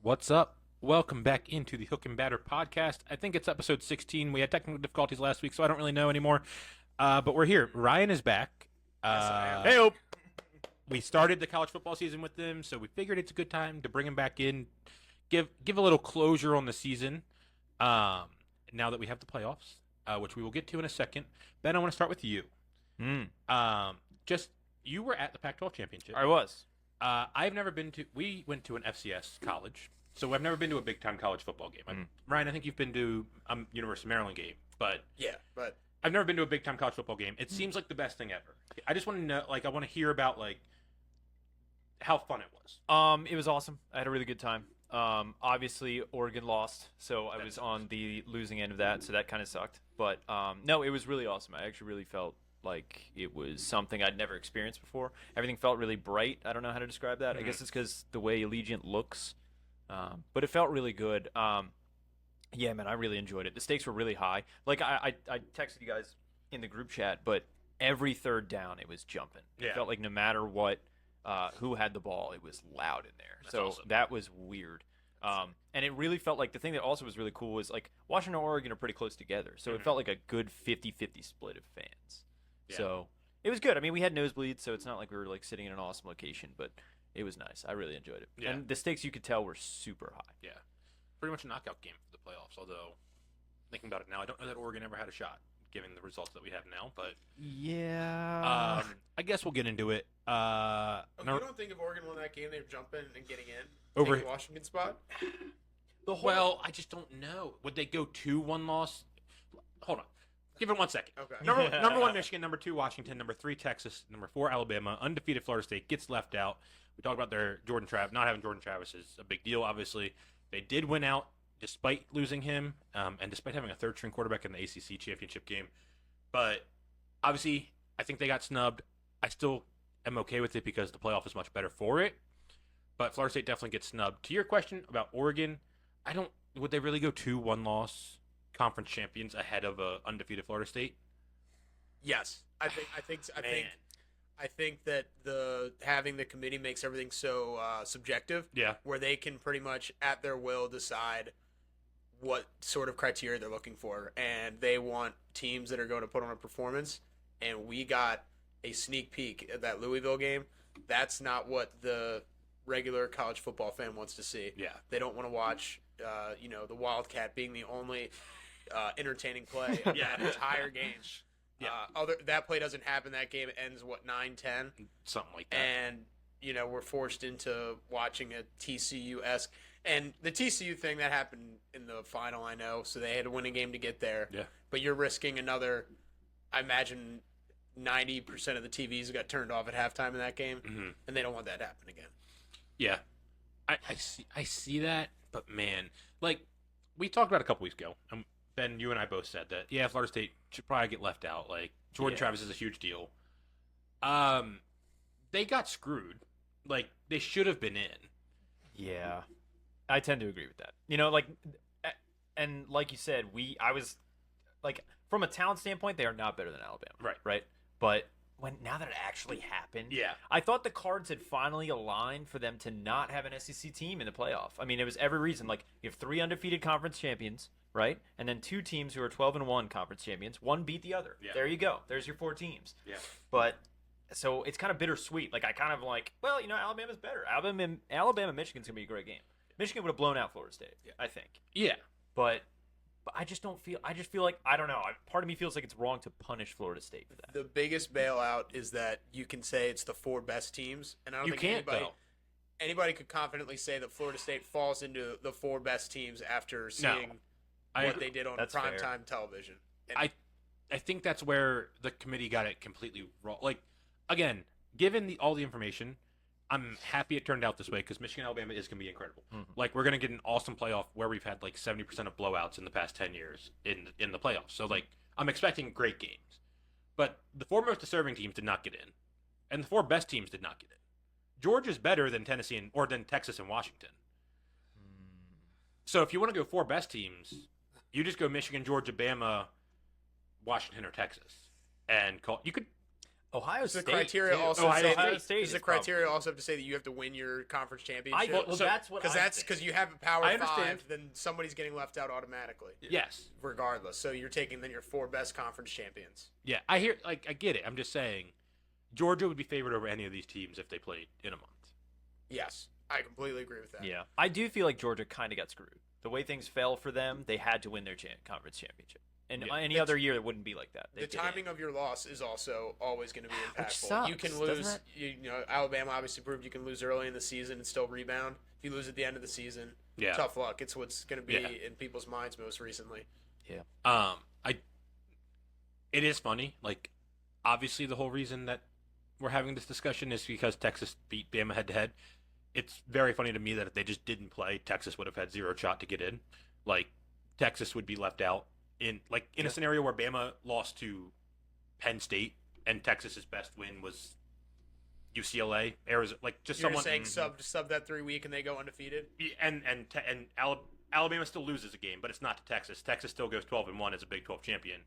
What's up? Welcome back into the Hook and Batter podcast. I think it's episode 16. We had technical difficulties last week, so I don't really know anymore. But we're here. Ryan is back. Yes, I am. Hey, we started the college football season with him, so we figured it's a good time to bring him back in, give a little closure on the season. Now that we have the playoffs, which we will get to in a second. Ben, I want to start with you. Just you were at the Pac-12 championship. I was. I've never been to. We went to an FCS college, so I've never been to a big-time college football game. Ryan, I think you've been to a University of Maryland game, but Yeah, but I've never been to a big-time college football game. It seems like the best thing ever. I just want to know, I want to hear about how fun it was. It was awesome. I had a really good time. Obviously Oregon lost, so I was on the losing end of that, so that kind of sucked. But no, it was really awesome. I actually really felt like it was something I'd never experienced before. Everything felt really bright. I don't know how to describe that. I guess it's because the way Allegiant looks, but it felt really good. Yeah, man, I really enjoyed it. The stakes were really high. Like I texted you guys in the group chat, but every third down it was jumping. Yeah. It felt like no matter what, who had the ball, it was loud in there. That's so awesome. that was weird. And it really felt like the thing that also was really cool was like Washington and Oregon are pretty close together. So it felt like a good 50-50 split of fans. Yeah. So it was good. I mean, we had nosebleeds, so it's not like we were like sitting in an awesome location, but it was nice. I really enjoyed it. Yeah. And the stakes you could tell were super high. Yeah, pretty much a knockout game for the playoffs. Although thinking about it now, I don't know that Oregon ever had a shot, given the results that we have now. But Yeah. I guess we'll get into it. you No- don't think if Oregon won that game, they'd jump in and getting in Over- taking Washington's spot? the whole Well, I just don't know. Would they go 2-1 loss? Hold on. Give it 1 second. Okay. Number one, Michigan. Number two, Washington. Number three, Texas. Number four, Alabama. Undefeated Florida State gets left out. We talked about their not having Jordan Travis is a big deal, obviously. They did win out despite losing him and despite having a third-string quarterback in the ACC championship game. But obviously, I think they got snubbed. I still am okay with it because the playoff is much better for it. But Florida State definitely gets snubbed. To your question about Oregon, would they really go 2-1 loss conference champions ahead of a undefeated Florida State? Yes, I think that the having the committee makes everything so subjective. Yeah. Where they can pretty much at their will decide what sort of criteria they're looking for, and they want teams that are going to put on a performance. And we got a sneak peek at that Louisville game. That's not what the regular college football fan wants to see. Yeah. They don't want to watch, the Wildcat being the only entertaining play of that entire game. Yeah. That play doesn't happen. That game ends 9-10, Something like that. and we're forced into watching a TCU-esque. And the TCU thing that happened in the final, I know, so they had to win a game to get there. Yeah. But you're risking another. I imagine 90% of the TVs got turned off at halftime in that game, and they don't want that to happen again. Yeah. I see that, but man, we talked about it a couple weeks ago. Ben, you and I both said that, yeah, Florida State should probably get left out. Jordan Travis is a huge deal. They got screwed. They should have been in. Yeah, I tend to agree with that. And like you said, I was like, from a talent standpoint, they are not better than Alabama. Right. But now that it actually happened, Yeah. I thought the cards had finally aligned for them to not have an SEC team in the playoff. I mean, it was every reason. Like, you have 3 undefeated conference champions, right? And then 2 teams who are 12-1 conference champions. One beat the other. Yeah. There you go. There's your 4 teams. Yeah. But so it's kind of bittersweet. Like, I kind of Alabama's better. Alabama Michigan's gonna be a great game. Michigan would have blown out Florida State, I think. Yeah. But I just don't feel. I just feel like, I don't know. Part of me feels like it's wrong to punish Florida State for that. The biggest bailout is that you can say it's the 4 best teams, and I don't You think can't, though. anybody could confidently say that Florida State falls into the 4 best teams after seeing what they did on That's fair. primetime television. And I think that's where the committee got it completely wrong. Again, given all the information, I'm happy it turned out this way because Michigan Alabama is going to be incredible. We're going to get an awesome playoff where we've had 70% of blowouts in the past 10 years in the playoffs. So I'm expecting great games. But the 4 most deserving teams did not get in, and the 4 best teams did not get in. Georgia's better than Tennessee or than Texas and Washington. So if you want to go 4 best teams, you just go Michigan, Georgia, Bama, Washington, or Texas, and you could Ohio Is the State. criteria too. also Ohio say State that, State is the is criteria also have to say that you have to win your conference championship? Well, that's what I think. Because you have a Power I understand. 5, then somebody's getting left out automatically, Yes. regardless. So you're taking then your 4 best conference champions. Yeah, I hear. I get it. I'm just saying, Georgia would be favored over any of these teams if they played in a month. Yes, I completely agree with that. Yeah, I do feel like Georgia kind of got screwed. The way things fell for them, they had to win their conference championship. And Yeah. any other year, it wouldn't be like that. The timing of your loss is also always going to be impactful. sucks, You can doesn't lose. it? You know, Alabama obviously proved you can lose early in the season and still rebound. If you lose at the end of the season, Yeah. tough luck. It's what's going to be Yeah. in people's minds most recently. It is funny. Like, obviously, the whole reason that we're having this discussion is because Texas beat Bama head to head. It's very funny to me that if they just didn't play, Texas would have had zero shot to get in. Like, Texas would be left out in a scenario where Bama lost to Penn State and Texas's best win was UCLA, Arizona, like just You're someone saying sub that 3 week and they go undefeated. and Alabama still loses a game, but it's not to Texas. Texas still goes 12-1 as a Big 12 champion.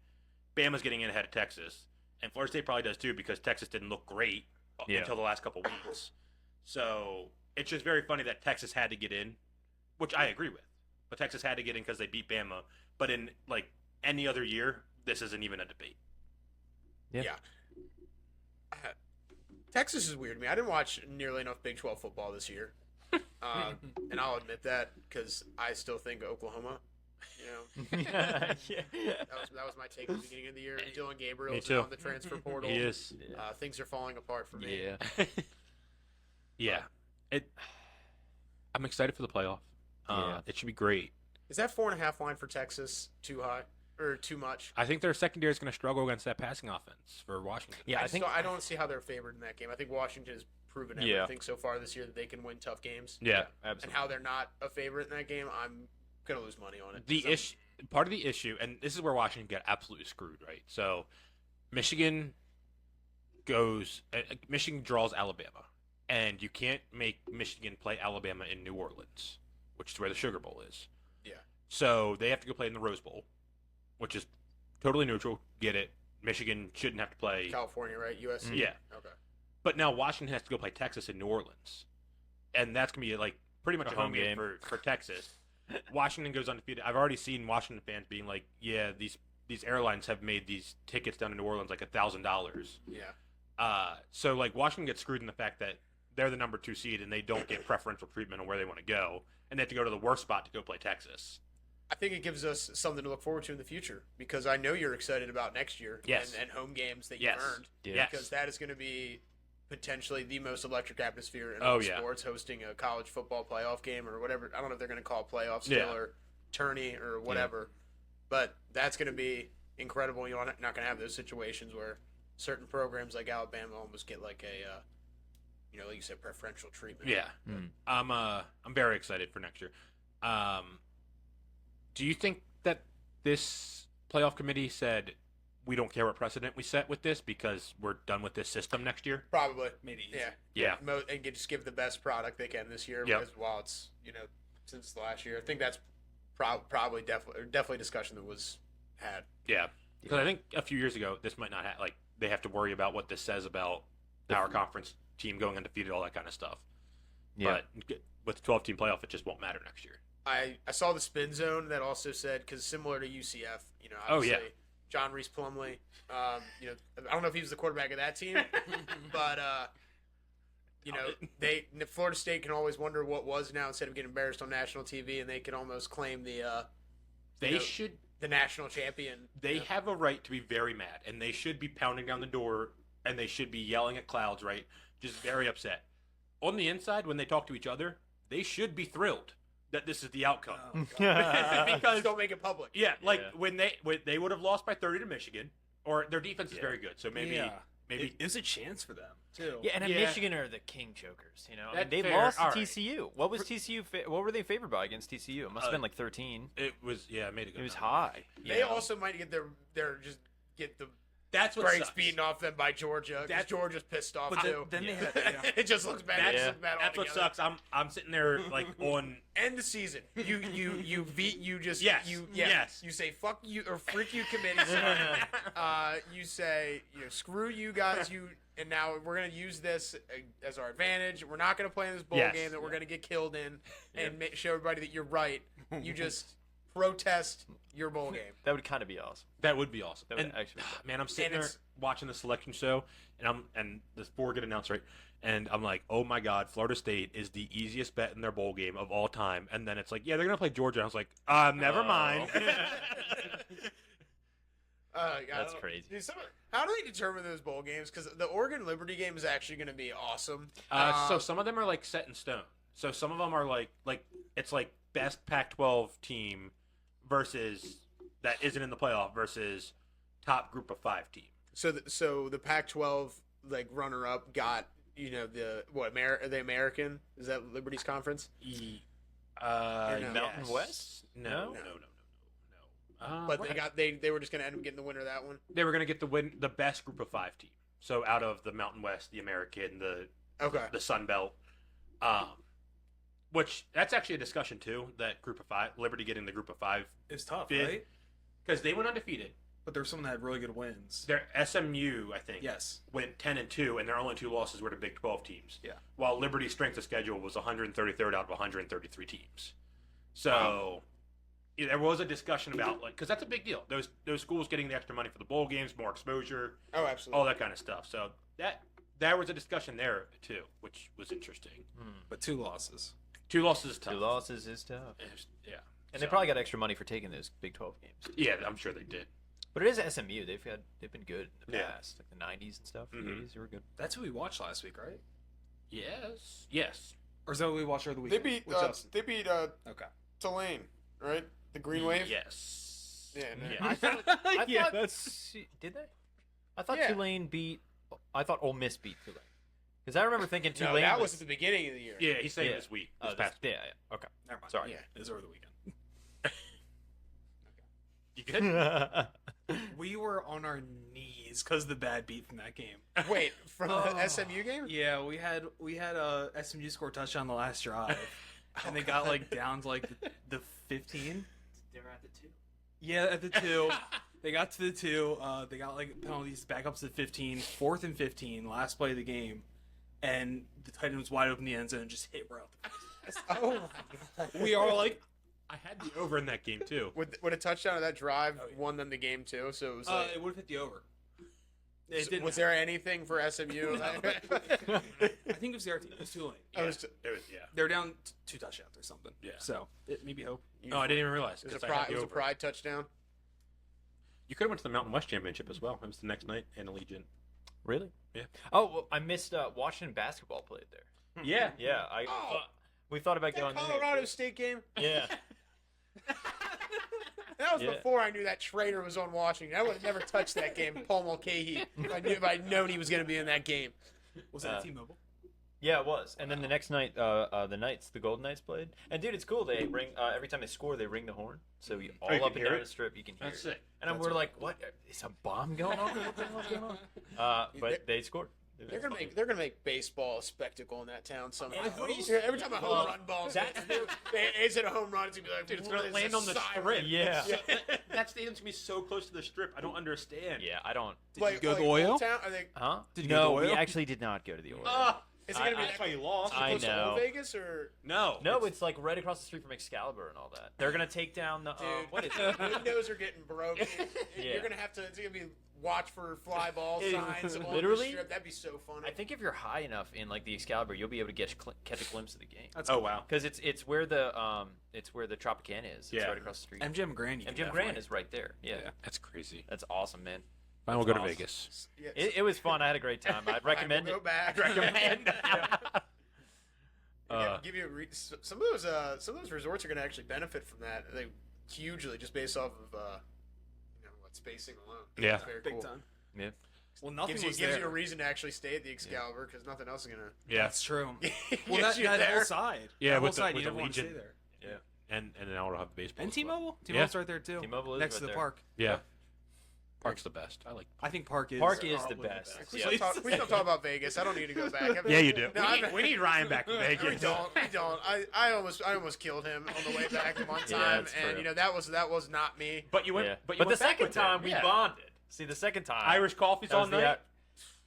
Bama's getting in ahead of Texas, and Florida State probably does too because Texas didn't look great until the last couple weeks. So it's just very funny that Texas had to get in, which I agree with. But Texas had to get in because they beat Bama. But in like any other year, this isn't even a debate. Yeah. Texas is weird to me. I didn't watch nearly enough Big 12 football this year, and I'll admit that because I still think Oklahoma. You know, Yeah. that was my take at the beginning of the year. Dylan Gabriel Me is too. on the transfer portal. He is. Things are falling apart for me. Yeah. Yeah. I'm excited for the playoff. Yeah. It should be great. Is that 4.5 line for Texas too high or too much? I think their secondary is going to struggle against that passing offense for Washington. Yeah, I don't see how they're favored in that game. I think Washington has proven Yeah. everything so far this year that they can win tough games. Yeah. And Absolutely. how they're not a favorite in that game, I'm gonna lose money on it. The So- issue, part of the issue, and this is where Washington got absolutely screwed, right? So, Michigan draws Alabama, and you can't make Michigan play Alabama in New Orleans, which is where the Sugar Bowl is. Yeah. So they have to go play in the Rose Bowl, which is totally neutral. Get it? Michigan shouldn't have to play. California, right? USC. Yeah. Okay. But now Washington has to go play Texas in New Orleans, and that's gonna be like pretty much a home game for Texas. Washington goes undefeated. I've already seen Washington fans being like, "Yeah, these airlines have made these tickets down to New Orleans like $1,000." Yeah. So like Washington gets screwed in the fact that they're the number 2 seed and they don't get preferential treatment on where they want to go, and they have to go to the worst spot to go play Texas. I think it gives us something to look forward to in the future because I know you're excited about next year Yes. and home games that Yes. you've earned. Yeah. Because that is going to be potentially the most electric atmosphere in Oh, all yeah. sports, hosting a college football playoff game or whatever. I don't know if they're going to call it playoff still Yeah. or tourney or whatever, but that's going to be incredible. You're not going to have those situations where certain programs like Alabama almost get like a, like you said, preferential treatment. Yeah. I'm very excited for next year. Do you think that this playoff committee said we don't care what precedent we set with this because we're done with this system next year? Probably. Maybe. Yeah. Yeah. And just give the best product they can this year. Yep. Because while it's since the last year, I think that's probably definitely a discussion that was had. Yeah. Because I think a few years ago this might not have they have to worry about what this says about our conference team going undefeated, all that kind of stuff. Yeah. But with the 12-team playoff, it just won't matter next year. I saw the spin zone that also said because similar to UCF, Oh, obviously, yeah. John Reese Plumlee. I don't know if he was the quarterback of that team, but Florida State can always wonder what was now instead of getting embarrassed on national TV, and they can almost claim the national champion. They have a right to be very mad, and they should be pounding down the door, and they should be yelling at clouds, right? Just very upset. On the inside, when they talk to each other, they should be thrilled that this is the outcome. Because don't make it public. Yeah, when they would have lost by 30 to Michigan, or their defense is very good, so maybe It's a chance for them too. Yeah, and Yeah. Michigan are the king chokers. I mean, That's they fair. lost to All right. TCU. What was TCU? What were they favored by against TCU? It must have been like 13. it was made a good. It was number. high. They also might get their That's what Greg's sucks. beaten off them by Georgia. That's Georgia's pissed off But too. then they Yeah. had It just looks bad. That's, It looks bad that's what altogether. sucks. I'm sitting there like on. End the season. You beat. You just. Yes. Yes. You say fuck you or freak you committee. You say screw you guys. And now we're gonna use this as our advantage. We're not gonna play in this bowl Yes. game that we're gonna get killed in, and show everybody that you're right. You just protest your bowl game. That would kind of be awesome. That would be awesome. That would And, actually be awesome. man, I'm sitting And there watching the selection show, and this four get announced, right? And I'm like, oh my God, Florida State is the easiest bet in their bowl game of all time. And then it's like, yeah, they're gonna play Georgia. And I was like, never mind. That's crazy. Dude, how do they determine those bowl games? Because the Oregon Liberty game is actually going to be awesome. So some of them are like set in stone. So some of them are like it's like best Pac-12 team versus that isn't in the playoff versus top group of 5 team. So the Pac-12 like runner-up got the American, is that Liberty's conference? Mountain West? No. But they were just going to end up getting the winner of that one. They were going to get the best group of 5 team. So out of the Mountain West, the American, the Sun Belt, which that's actually a discussion too. That group of 5, Liberty getting the group of 5 It's tough, bid, right? because they went undefeated. But there's someone that had really good wins. Their SMU, I think, Yes. went 10-2, and their only 2 losses were to Big 12 teams. Yeah. While Liberty's strength of schedule was 133rd out of 133 teams. So yeah, there was a discussion about because that's a big deal. Those schools getting the extra money for the bowl games, more exposure, Oh, absolutely. all that kind of stuff. So there was a discussion there too, which was interesting. But 2 losses. 2 losses is tough. 2 losses is tough. Yeah. And they probably got extra money for taking those Big 12 games. Yeah, I'm sure they did. But it is SMU. They've been good in the Yeah. past, like the 90s and stuff. Mhm. The 80s, they were good. That's who we watched last week, right? Yes. Or is that what we watched over the They weekend? beat with Justin? Okay. Tulane, right? The Green Wave. Yes. Yeah, no. Yeah. I thought, Yeah, that's- did they? I thought Yeah. Tulane beat. I thought Ole Miss beat Tulane. Because I remember thinking No, Tulane. that was at the beginning of the year. Yeah, he's saying Yeah. this week. Oh, This past yeah. Okay. Never mind. Sorry. Yeah. It was over the weekend. You good? We were on our knees because of the bad beat from that game. Wait, from Oh. the SMU game? Yeah, we had a SMU score touchdown on the last drive, and they got like down to like the 15. They were at the 2. Yeah, at the 2. They got to the 2. They got like penalties back up to the 15. 4th and 15, last play of the game, and the tight end was wide open in the end zone and just hit right out the face. Oh, We are like, I had the over in that game too. would a touchdown of that drive Oh, yeah. won them the game too? So it was like, it would have hit the over. It so didn't was matter. there anything for SMU? I think it was their team. It was Tulane. I was It was, yeah. They're down 2 touchdowns or something. Yeah. So it maybe hope. Oh, I didn't even realize. It was 'cause a I had pride. the It was a over. pride touchdown. You could have went to the Mountain West Championship as well. It was the next night in Allegiant. Really? Yeah. Oh, well, I missed Washington basketball played there. Yeah. Yeah, we thought about That going there. Colorado State game. Yeah. That was Yeah. before I knew that traitor was on Washington. I would have never touched that game, Paul Mulcahy. If I'd known he was going to be in that game. Was that T-Mobile? Yeah, it was. And then the next night, the Golden Knights played. And dude, it's cool. They ring every time they score, they ring the horn. So you all you up can and hear down it? the strip, you can hear That's it. sick. And we're like, what? Is a bomb going on? What the hell's going on? But they scored. They're gonna make baseball a spectacle in that town somehow. Every- Every time a home run ball is it a home run, it's gonna be like, Dude, it's gonna there's land a on the siren. strip. Yeah. That stadium's gonna be so close to the strip. I don't understand. Yeah, I don't. Like, you go to the like Oil? Old Town, are they, Huh? Did you go No, to we Oil? actually did not go to the Oil. is it gonna be That's why you lost. I close to know. Old Vegas or No. No, it's like right across the street from Excalibur and all that. They're gonna take down the. dude? What is it? Windows are getting broken. Yeah. You're gonna have to. It's gonna be watch for fly ball signs along Literally? the strip. That'd be so funny. I think if you're high enough in like the Excalibur, you'll be able to catch a glimpse of the game. That's Oh cool. wow. Because it's where the Tropicana is. It's Yeah. right across the street. MGM Grand. you can MGM Grand definitely- is right there. Yeah, Yeah. That's crazy. that's awesome, man. Fine, we'll go to Awesome. Vegas. Yeah. It was fun. I had a great time. I'd recommend Go it. back. Recommend. Give you some of those resorts are going to actually benefit from that. They hugely just based off of what spacing alone. Yeah. It's very Big cool. time. Yeah. Well, nothing Gives was you there. a reason to actually stay at the Excalibur because nothing else is going to. Yeah. That's true. Get Well, that you whole there. side. Yeah, that whole with the- side, with you the never want to stay Legion. there. And now we'll have baseball. And as well. T-Mobile? T-Mobile's right there too. T-Mobile is next right to the there. park. Yeah. Park's the best. I like. I think Park is the probably best. We Yeah. still talk about Vegas. I don't need to go back. Yeah, you do. No, We need Ryan back to Vegas. We don't. I almost killed him on the way back one Yeah, time, that's and true. that was not me. But you went. Yeah. But you the went back second with them. time we Yeah. bonded. See, the second time Irish coffees that all was the- night.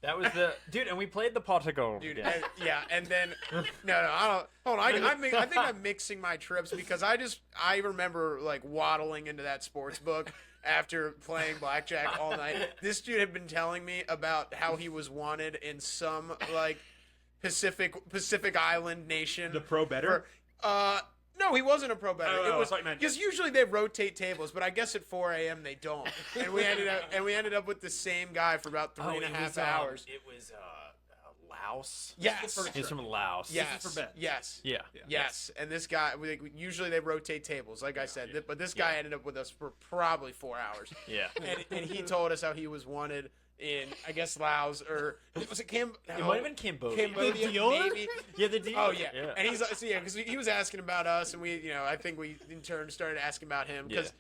That was the dude, and we played the Portugal. Dude, game. and then no, I don't. Hold on, I think I'm mixing my trips because I remember like waddling into that sports book after playing blackjack all night. This dude had been telling me about how he was wanted in some like Pacific Island nation. The pro better. No, he wasn't a pro bettor. Oh, It I was thought you meant- because usually they rotate tables, but I guess at 4 a.m. they don't. And we ended up with the same guy for about three and a half hours. It was Laos. Yes. He's from Laos. Yes. for bets. Yes. Yeah. Yes. And this guy, usually they rotate tables, like I said, but this guy ended up with us for probably 4 hours. Yeah. And he told us how he was wanted in, I guess, Laos or was it It It might have been Cambodia. Cambodia, The dealer? maybe. Yeah, the deal. Oh yeah. And he's because he was asking about us, and we, I think we in turn started asking about him because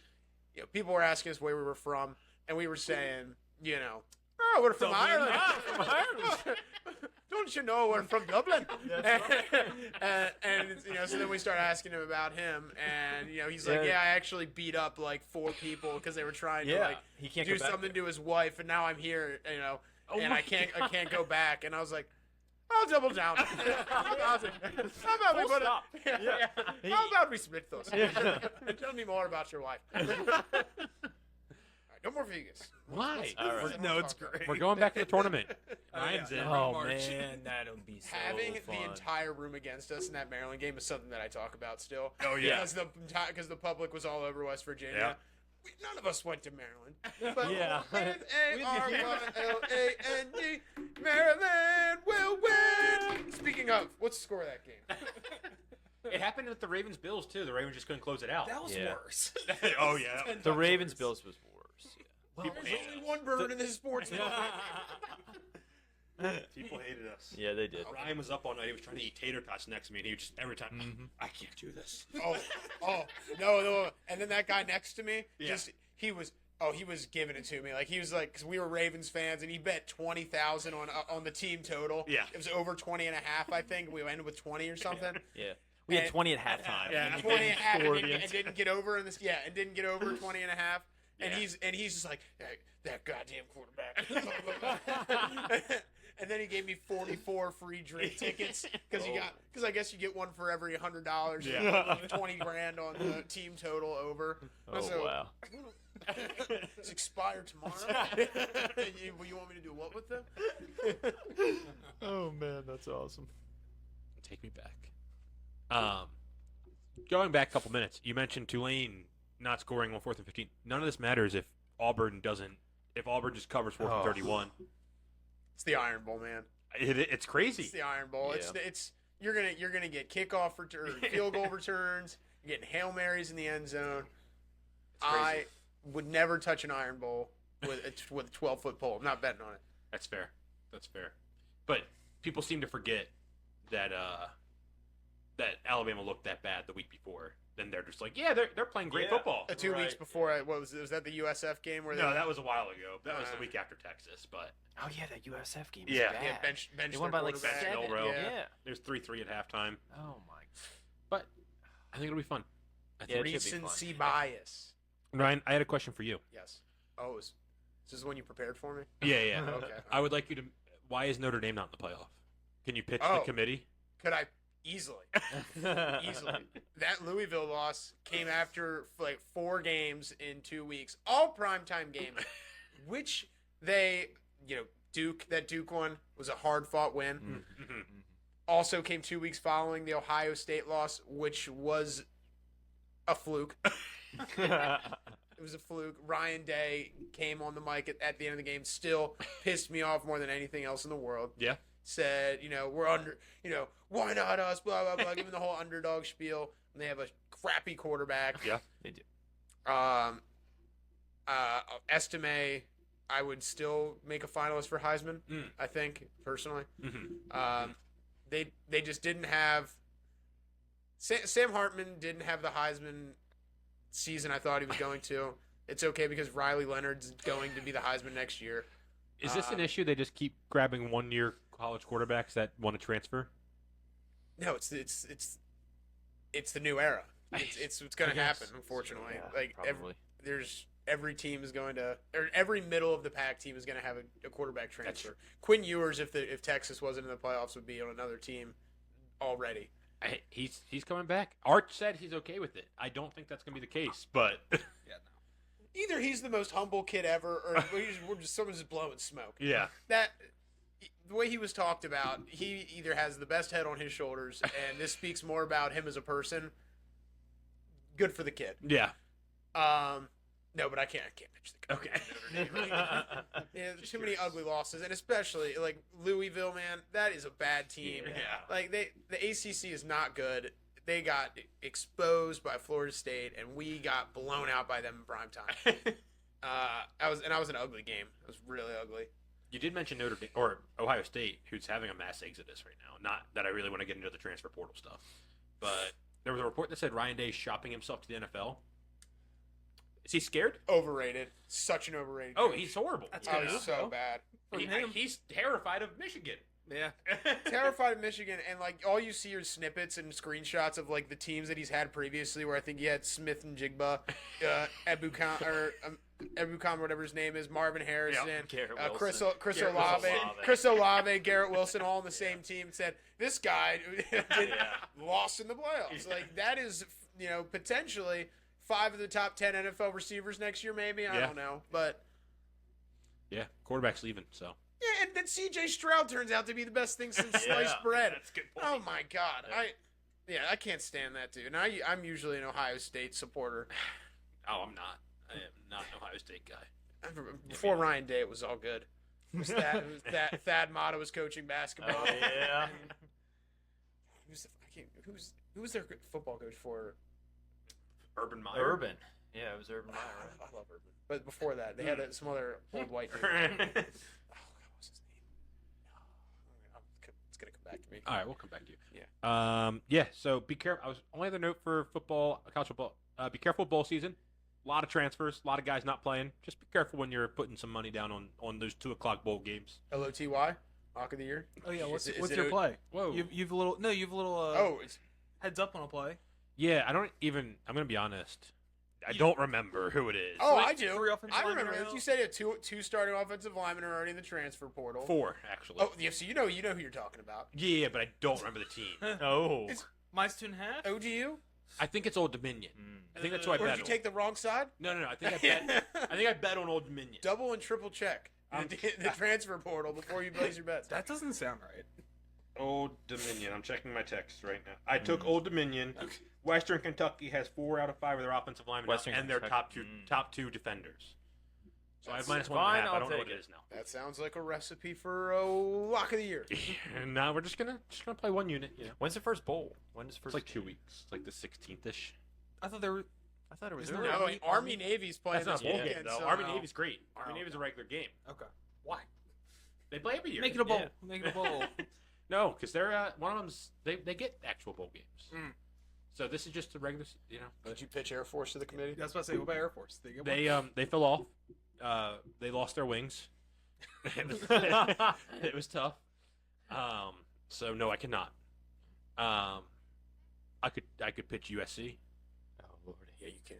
people were asking us where we were from, and we were saying, oh, we're from Dublin. Ireland. Ah, from Ireland. Don't you know we're from Dublin? And so then we started asking him about him, and he's like, Yeah. I actually beat up like 4 people because they were trying to like he can't do go back something there. to his wife, and now I'm here, Oh and my I can't go back. And I was like, I'll double down. I was like, how about we Full put stop. it? Yeah. How about we split those? Yeah. Tell me more about your wife. All right, no more Vegas. Why? All right. No, it's great. We're going back to the tournament. Ryan's in. Oh March. man, that'll be so Having fun. the entire room against us in that Maryland game is something that I talk about still. Oh, yeah. Because the public was all over West Virginia. Yeah. None of us went to Maryland. But Yeah. M-A-R-Y-L-A-N-D, Maryland will win. Speaking of, what's the score of that game? It happened with the Ravens Bills too. The Ravens just couldn't close it out. That was Yeah. worse. Oh yeah. The Ravens Bills was worse. Yeah. People There's hated only us. one bird in this sports book. People hated us. Yeah, they did. Ryan was up all night. He was trying to eat tater tots next to me, and he would just every time, I can't do this. No. And then that guy next to me, Yeah. he was giving it to me. Like he was like, because we were Ravens fans, and he bet 20,000 on the team total. Yeah. It was over 20.5, I think. We ended with 20 or something. Yeah. We had And- 20 at halftime. Yeah, And 20 and a half, scored and against- didn't get over in this. Yeah, and didn't get over 20 and a half. And Yeah. he's just like, hey, that goddamn quarterback. And then he gave me 44 free drink tickets because I guess you get one for every $100. Yeah. 20 grand on the team total over. Oh So, wow. It's expired tomorrow. you want me to do what with them? Oh man, that's awesome. Take me back. Going back a couple minutes, you mentioned Tulane not scoring on 4th and 15. None of this matters if Auburn doesn't. If Auburn just covers 4th and 31, It's the Iron Bowl, man. it's crazy. It's the Iron Bowl. Yeah. It's you're gonna get kickoff field goal returns. You're getting Hail Marys in the end zone. I would never touch an Iron Bowl with a 12-foot pole. I'm not betting on it. That's fair. That's fair. But people seem to forget that that Alabama looked that bad the week before. Then they're just like, yeah, they're playing great Yeah. football. 2 weeks before, was that the USF game where No, that was a while ago. That was the week after Texas. But Oh yeah, that USF game. Was Yeah. bad. yeah bench They their won by like quarterback. 7. Milrow. Yeah. there's 3-3 at halftime. Oh my. But I think it'll be fun. I think Yeah, it should be fun. Recency bias. Ryan, I had a question for you. Yes. Oh, is this the one you prepared for me? Yeah. Okay. I would like you to. Why is Notre Dame not in the playoff? Can you pitch the Oh. committee? Could I easily? Easily. That Louisville loss came after like 4 games in 2 weeks, all primetime games, which they, Duke one was a hard-fought win. Mm-hmm. Also came 2 weeks following the Ohio State loss, which was a fluke. It was a fluke. Ryan Day came on the mic at the end of the game, still pissed me off more than anything else in the world. Yeah. Said, we're under, why not us, blah, blah, blah, giving the whole underdog spiel. And they have a crappy quarterback. Yeah. They do. Estime, I would still make a finalist for Heisman, I think, personally. Mm-hmm. They just didn't have, Sam Hartman didn't have the Heisman season I thought he was going to. It's okay because Riley Leonard's going to be the Heisman next year. Is this an issue? They just keep grabbing 1-year college quarterbacks that want to transfer? No, it's the new era. It's going to happen, unfortunately. Yeah, probably. Every team is going to, or every middle of the pack team is going to have a quarterback transfer. Quinn Ewers, if Texas wasn't in the playoffs, would be on another team already. He's coming back. Art said he's okay with it. I don't think that's going to be the case, but Either he's the most humble kid ever, or someone's just blowing smoke. yeah. The way he was talked about, he either has the best head on his shoulders, and this speaks more about him as a person. Good for the kid. Yeah. No, but I can't pitch the kid. Okay. Yeah, there's too many ugly losses, and especially like Louisville, man. That is a bad team. Yeah. Like the ACC is not good. They got exposed by Florida State, and we got blown out by them in prime time. I was an ugly game. It was really ugly. You did mention Notre Dame or Ohio State, who's having a mass exodus right now. Not that I really want to get into the transfer portal stuff, but there was a report that said Ryan Day is shopping himself to the NFL. Is he scared? Overrated. Such an overrated. Oh, coach. he's horrible. That's Oh, good. he's so bad. He's terrified of Michigan. Yeah. Terrified of Michigan, and like all you see are snippets and screenshots of like the teams that he's had previously. Where I think he had Smith and Jigba, Ebukam, whatever his name is, Marvin Harrison, Garrett Chris Wilson. Olave, Olave. Chris Olave, Garrett Wilson, all on the same team. And said this guy lost in the playoffs. Like that is potentially 5 of the top 10 NFL receivers next year, maybe. I don't know, but Yeah, quarterback's leaving, so. yeah, and then C.J. Stroud turns out to be the best thing since sliced bread. That's a good point. Oh my God, I can't stand that dude. And I'm usually an Ohio State supporter. Oh, I'm not. I am not an Ohio State guy. Before Ryan Day, it was all good. It was Thad Matta was coaching basketball. Oh, yeah. Who was their football coach for? Urban Meyer. Urban. Yeah, it was Urban Meyer. I love Urban. But before that, they had some other old white dude. All Oh, God, what was his name? It's gonna come back to me. right, we'll come back to you. Yeah. Yeah. So be careful. I was only other note for football, college football. Be careful bowl season. A lot of transfers. A lot of guys not playing. Just be careful when you're putting some money down on those 2:00 bowl games. LOTY, Lock of the Year. Oh yeah. What's Is it your a- play? Whoa. You've a little. No, you've a little. It's Heads up on a play. Yeah, I don't even. I'm gonna be honest. I don't remember who it is. Oh, Like I do. 3 offensive I linemen remember are this. out. You said two starting offensive linemen are already in the transfer portal. 4 actually. Oh, yeah. So you know who you're talking about. Yeah, but I don't remember the team. Oh. It's- Minus 2.5. OGU. I think it's Old Dominion. I think that's who I Or bet did you on. take the wrong side? No. I think I bet. I think I bet on Old Dominion. Double and triple check the transfer portal before you place your bets. That doesn't sound right. Old Dominion. I'm checking my text right now. I took Old Dominion. Western Kentucky has 4 out of 5 of their offensive linemen Western and their Kentucky. top two defenders. So I have That's -1.5. fine, I I'll don't know take what it it. is now. That sounds like a recipe for a lock of the year. And now we're just gonna play one unit. You know, When's the first bowl? When is it's first? like 2 weeks. It's like the 16th ish. I thought they were. I thought it was Isn't early. there- No, Army Navy's playing That's not this a bowl weekend. game though. so Army Navy's great. Army Oh, Navy's a regular game. Okay. Why? They play every year. Make it a bowl. Yeah. Make it a bowl. No, because they're one of them's they get actual bowl games. Mm. So this is just a regular. Did you pitch Air Force to the committee? That's what I say. What about Air Force? They get one? They fell off. They lost their wings. It was tough. So no, I cannot. I could pitch USC. Oh lordy. Yeah, you can.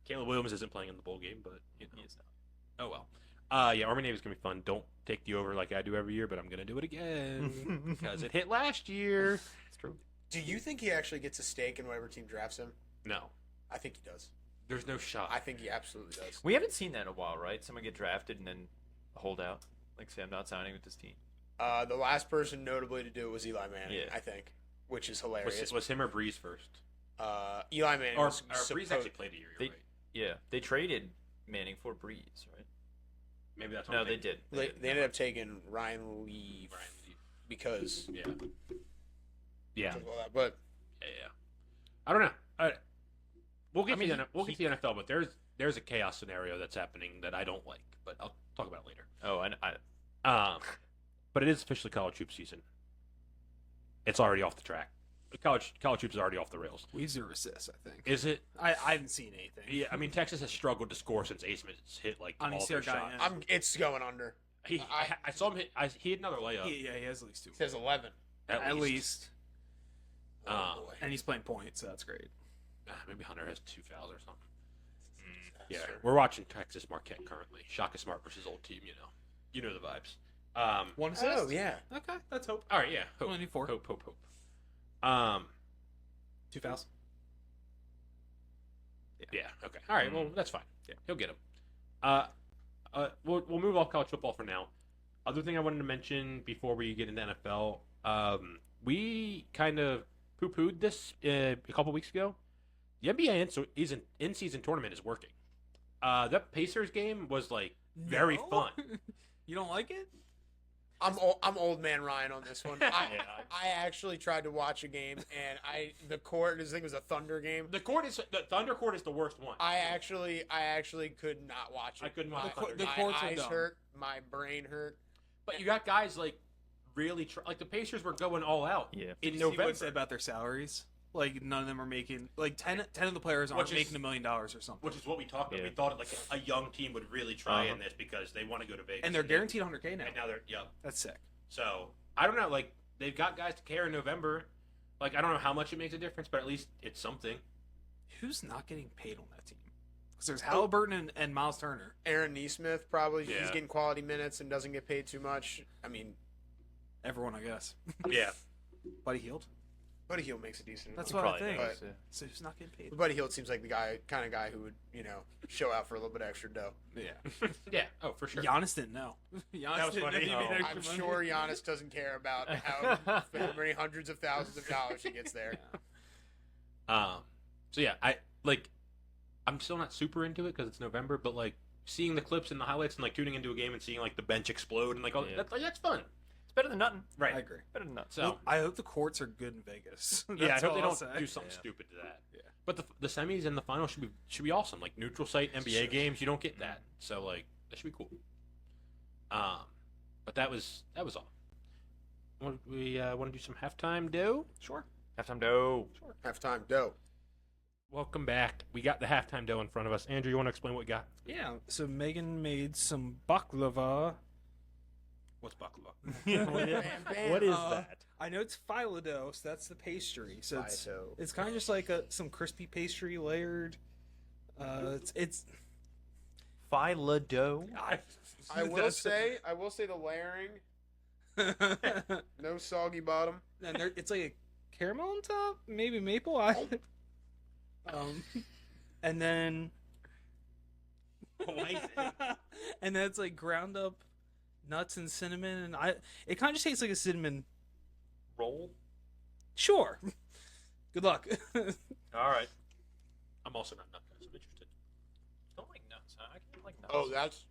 Caleb Williams isn't playing in the bowl game, but you know. He is not. Oh well. Yeah, Army Navy's gonna be fun. Don't take the over like I do every year, but I'm gonna do it again because it hit last year. It's true. Do you think he actually gets a stake in whatever team drafts him? No, I think he does. there's no shot. I think he absolutely does. We haven't seen that in a while, right? Someone get drafted and then hold out. Like say I'm not signing with this team. The last person notably to do it was Eli Manning, Yeah. I think, which is hilarious. was him or Breeze first? Eli Manning Or was Breeze actually played a year. You're They- right. Yeah, they traded Manning for Breeze, right? Maybe that's what No, I'm they thinking. did. They ended up taking Ryan Leaf Ryan Leaf. because Yeah. Yeah. of all that. But Yeah. I don't know. We'll get I mean, to the NFL, but there's a chaos scenario that's happening that I don't like, but I'll talk about it later. Oh, and I But it is officially college hoop season. It's already off the track. college hoops is already off the rails. We have 0 assists, I think. Is it? I haven't seen anything. Yeah, I mean Texas has struggled to score since Asmus hit like On all ECR their guy, shots. yeah. It's going under. I saw him hit. He had another layup. He has at least 2. It says 11. At least. least. Oh, boy. And he's playing points, so that's great. Maybe Hunter has 2 fouls or something. Yeah, we're watching Texas Marquette currently. Shaka Smart versus old team. You know the vibes. 1 assist? Oh, yeah. Okay, that's hope. All right, yeah. Hope. Only 4. Hope. 2 fouls. Yeah. Okay. All right. Well, that's fine. Yeah, he'll get him. We'll move off college football for now. Other thing I wanted to mention before we get into NFL, we kind of poo-pooed this a couple weeks ago. The NBA in-season tournament is working. That Pacers game was like very No? fun. You don't like it? I'm old man Ryan on this one. I actually tried to watch a game, and the court. This thing was a Thunder game. The Thunder court is the worst one. I actually could not watch it. I couldn't watch My, the my courts are eyes dumb. hurt. My brain hurt. But you got guys like really like the Pacers were going all out. Yeah. In See what November. it said about their salaries? Like, none of them are making... Like, 10 of the players aren't Which is- making $1 million or something. Which is what we talked about. Yeah. We thought like a young team would really try in this because they want to go to Vegas. And they're guaranteed $100K now. And now they're That's sick. So I don't know. Like they've got guys to care in November. Like I don't know how much it makes a difference, but at least it's something. Who's not getting paid on that team? Because there's Halliburton and Miles Turner. Aaron Neesmith probably. Yeah. He's getting quality minutes and doesn't get paid too much. I mean, Everyone, I guess. Yeah. Buddy Hield. Buddy Hield makes a decent. That's amount. what I Probably think. does, yeah. So who's not getting paid? Buddy Hield seems like the kind of guy who would show out for a little bit extra dough. Yeah. Yeah. Oh, for sure. Giannis didn't know. Giannis was didn't funny. know he made Oh. extra I'm money. sure Giannis doesn't care about how many hundreds of thousands of dollars he gets there. So yeah, I'm still not super into it because it's November, but like seeing the clips and the highlights and like tuning into a game and seeing like the bench explode and like all Yeah. that's fun. It's better than nothing. Right. I agree. Better than nothing. So Well, I hope the courts are good in Vegas. yeah, I That's hope all they I'll don't say. do something Yeah. stupid to that. Yeah. But the semis and the finals should be awesome. Like neutral site NBA games, you don't get that. So like that should be cool. But that was all. We want to do some halftime dough. Sure. Halftime dough. Halftime dough. Welcome back. We got the halftime dough in front of us. Andrew, you want to explain what we got? Yeah. So Megan made some baklava. What's baklava? Bam, bam. What is Uh, that? I know it's phyllo dough, so that's the pastry. So Phyllo. it's kind of just like some crispy pastry layered. It's Phyla dough. I will say the layering, no soggy bottom. and it's like a caramel on top, maybe maple. And then and then it's like ground up nuts and cinnamon, and it kind of just tastes like a cinnamon Roll. Sure. Good luck. All right. I'm also not nut guys. I'm interested. Don't like nuts. Huh? I can't like nuts. Oh, that's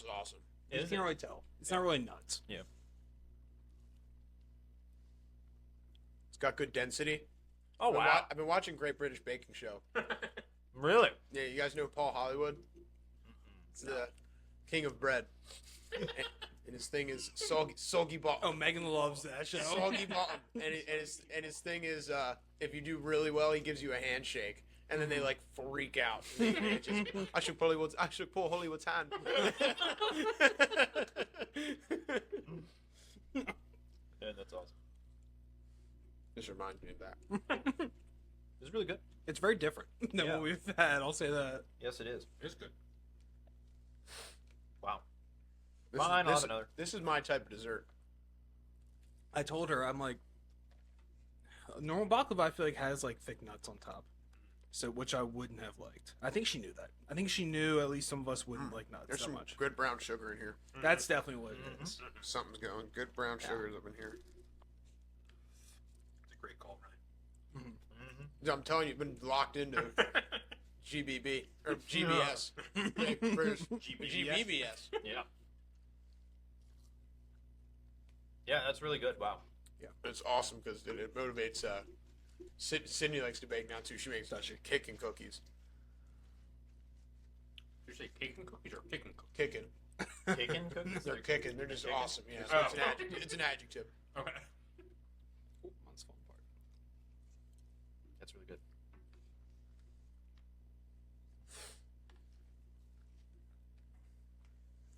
awesome. You Is can't it? really tell. It's not really nuts. Yeah. It's got good density. Oh wow. I've been watching Great British Baking Show. Really? Yeah, you guys know Paul Hollywood? It's the king of bread. And his thing is soggy bottom. Oh, Megan loves that show. Soggy bottom. And his thing is if you do really well, he gives you a handshake. And then they like freak out. I should pull Hollywood's hand. Yeah, that's awesome. This reminds me of that. It's really good. It's very different than Yeah. what we've had. I'll say that. Yes, it is. It's good. Wow. This Fine, I'll is, have another. This is my type of dessert. I told her, I'm like, normal baklava I feel like has like thick nuts on top, so which I wouldn't have liked. I think she knew that. I think she knew at least some of us wouldn't like nuts There's that some much. good brown sugar in here. That's definitely what it is. Something's going. Good brown sugars up in here. It's a great call, Ryan. I'm telling you, you've been locked into GBB or GBS. GBBS. Yeah. Yeah, that's really good. Wow. Yeah, it's awesome because it motivates. Sydney likes to bake now too. She makes kicking cookies. Did you say cake and cookies or kick and cookies? Kicking. Bacon cookies? They're kicking. They're just Kicking? awesome. Yeah, Oh. it's an adjective. It's an adjective. Okay. Ooh, mine's falling apart. That's really good.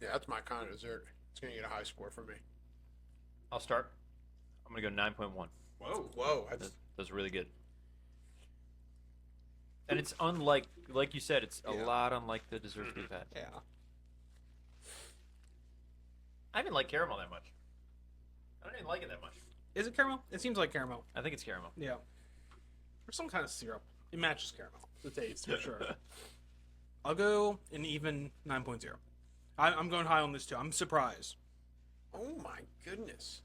Yeah, that's my kind of dessert. It's gonna get a high score from me. I'll start. I'm gonna go 9.1. Whoa, That's really good. And it's unlike, like you said, it's a lot unlike the desserts we've had. Yeah. I didn't like caramel that much. I didn't like it that much. Is it caramel? It seems like caramel. I think it's caramel. Yeah. Or some kind of syrup. It matches caramel. The taste, for sure. I'll go an even 9.0. I'm going high on this too. I'm surprised. Oh my goodness.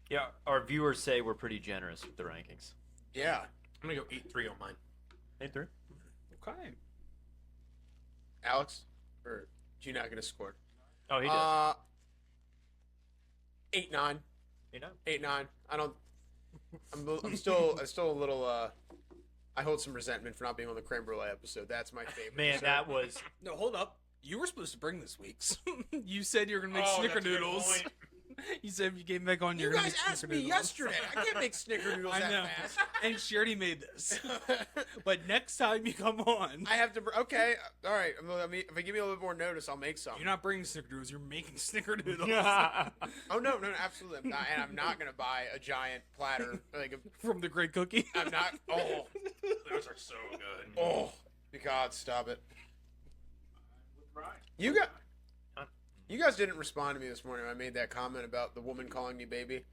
Yeah, our viewers say we're pretty generous with the rankings. Yeah. I'm gonna go 8-3 on mine. 8-3. Okay. Alex, or you're not gonna score? Oh, he does. 8-9. 8-9. 8-9. I don't. I'm still a little. I hold some resentment for not being on the creme brulee episode. That's my favorite. Man, dessert. that was. No, hold up. You were supposed to bring this week's. You said you were going to make snickerdoodles. You said if you came back on, You you're going to guys make asked me snickerdoodles. yesterday. I can't make snickerdoodles I that know. fast. And she already made this. But next time you come on, I have to. Okay, all right. I mean, if I give you a little bit more notice, I'll make some. you're not bringing snickerdoodles. You're making snickerdoodles Oh no, absolutely. I'm not, and I'm not gonna buy a giant platter. from the Great Cookie. I'm not. Oh, Those are so good. oh, God, stop it. You guys didn't respond to me this morning when I made that comment about the woman calling me baby.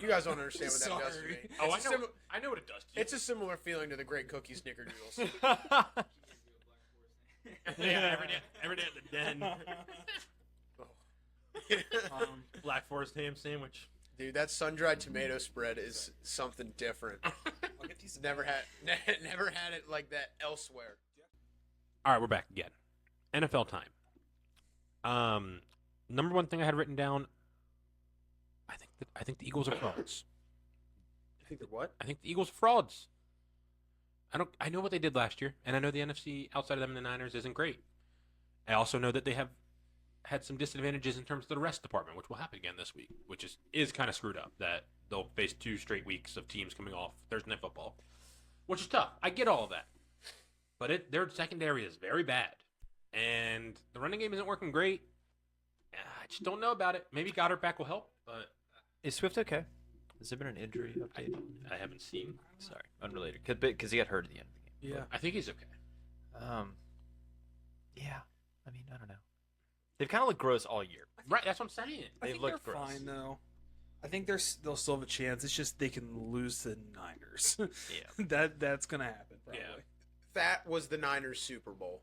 You guys don't understand what that does to me. Sorry. Oh, It's a I know what it does to you. It's a similar feeling to the Great Cookie Snickerdoodles. Yeah, every day at the den. Black Forest ham sandwich. Dude, that sun-dried tomato spread is something different. Never had it like that elsewhere. All right, we're back again. NFL time. Number one thing I had written down. I think the Eagles are frauds. You think they're what? I think the Eagles are frauds. I know what they did last year, and I know the NFC outside of them and the Niners isn't great. I also know that they have had some disadvantages in terms of the rest department, which will happen again this week, which is kind of screwed up that they'll face 2 straight weeks of teams coming off Thursday Night Football, which is tough. I get all of that. But their secondary is very bad, and the running game isn't working great. I just don't know about it. Maybe Goddard back will help, but Is Swift okay? Has there been an injury update? I haven't seen. Sorry, unrelated. Because he got hurt at the end of the game. Yeah. I think he's okay. Yeah. I mean, I don't know. They've kind of looked gross all year. Right, that's what I'm saying. I They think look they're gross. fine though. I think they'll still have a chance. It's just they can lose to the Niners. Yeah. That's gonna happen probably. Yeah. That was the Niners Super Bowl.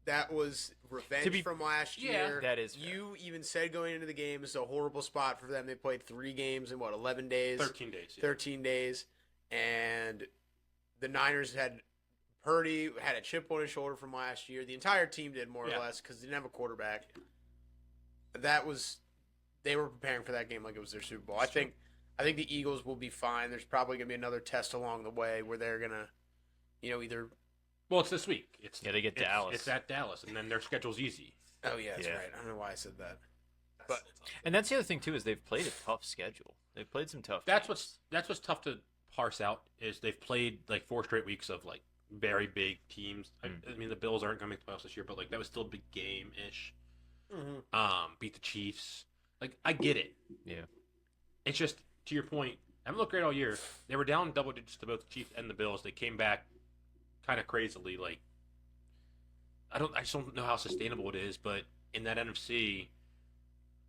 That was revenge from last year. That is fair. You even said going into the game, it's a horrible spot for them. They played 3 games in 11 days? 13 days. Yeah. 13 days. And the Niners had Purdy had a chip on his shoulder from last year. The entire team did more or less because they didn't have a quarterback. They were preparing for that game like it was their Super Bowl. I think the Eagles will be fine. There's probably going to be another test along the way where they're going to, either. Well, it's this week. They get Dallas. It's at Dallas, and then their schedule's easy. Oh yeah, that's Yeah. right. I don't know why I said that. But And that's the other thing too is they've played a tough schedule. They've played some tough. That's games. what's tough to parse out is they've played like 4 straight weeks of like very big teams. I mean, the Bills aren't going to make the playoffs this year, but like that was still a big game ish. Beat the Chiefs. Like I get it. Yeah. It's just to your point. Haven't looked great all year. They were down double digits to both the Chiefs and the Bills. They came back kind of crazily. Like I just don't know how sustainable it is. But in that NFC,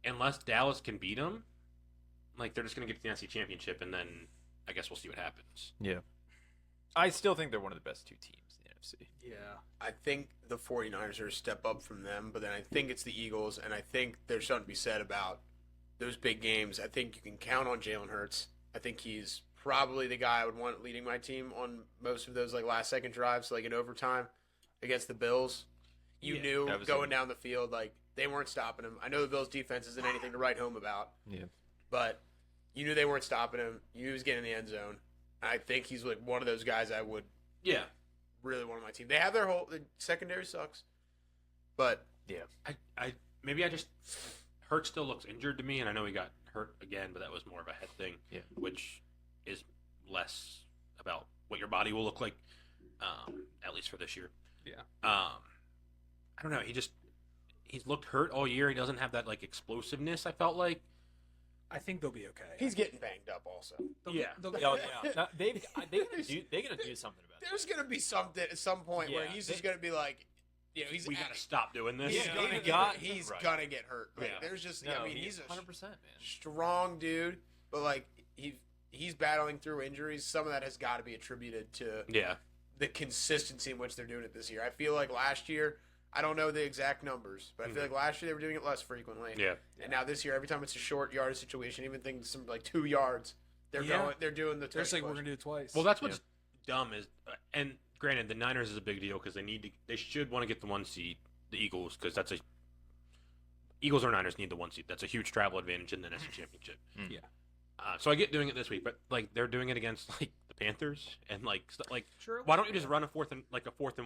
unless Dallas can beat them, like they're just going to get to the NFC Championship, and then I guess we'll see what happens. Yeah. I still think they're one of the best 2 teams in the NFC. Yeah. I think the 49ers are a step up from them, but then I think it's the Eagles, and I think there's something to be said about those big games. I think you can count on Jalen Hurts. I think he's probably the guy I would want leading my team on most of those like last-second drives, like in overtime against the Bills. You knew going down the field, like they weren't stopping him. I know the Bills' defense isn't anything to write home about. Yeah. But you knew they weren't stopping him. You knew he was getting in the end zone. I think he's like one of those guys I would really want on my team. They have the secondary sucks. But I just Hurt still looks injured to me, and I know he got hurt again, but that was more of a head thing, which is less about what your body will look like, at least for this year. Yeah. I don't know. He's looked hurt all year. He doesn't have that like explosiveness. I felt like. I think they'll be okay. He's getting banged up also. Yeah. Oh yeah, no, they're gonna do something about it. There's gonna be something at some point where Yeah, he's just gonna be like, he's We gotta stop doing this. He's Yeah. gonna Right. gonna get hurt. Like, Yeah. there's just, No, he's a 100%, man. strong dude, but like he's battling through injuries. Some of that has got to be attributed to Yeah. the consistency in which they're doing it this year. I feel like last year, I don't know the exact numbers, but I feel like last year they were doing it less frequently. Yeah. And now this year, every time it's a short yardage situation, even things some like 2 yards, they're doing the. They're just like, we're push. gonna do it twice. Well, that's what's dumb is, and granted, the Niners is a big deal because they should want to get the 1 seed, the Eagles, because that's Eagles or Niners need the 1 seed. That's a huge travel advantage in the NFC Championship. Yeah. So I get doing it this week, but like they're doing it against like the Panthers and like Sure. why don't you just run a fourth and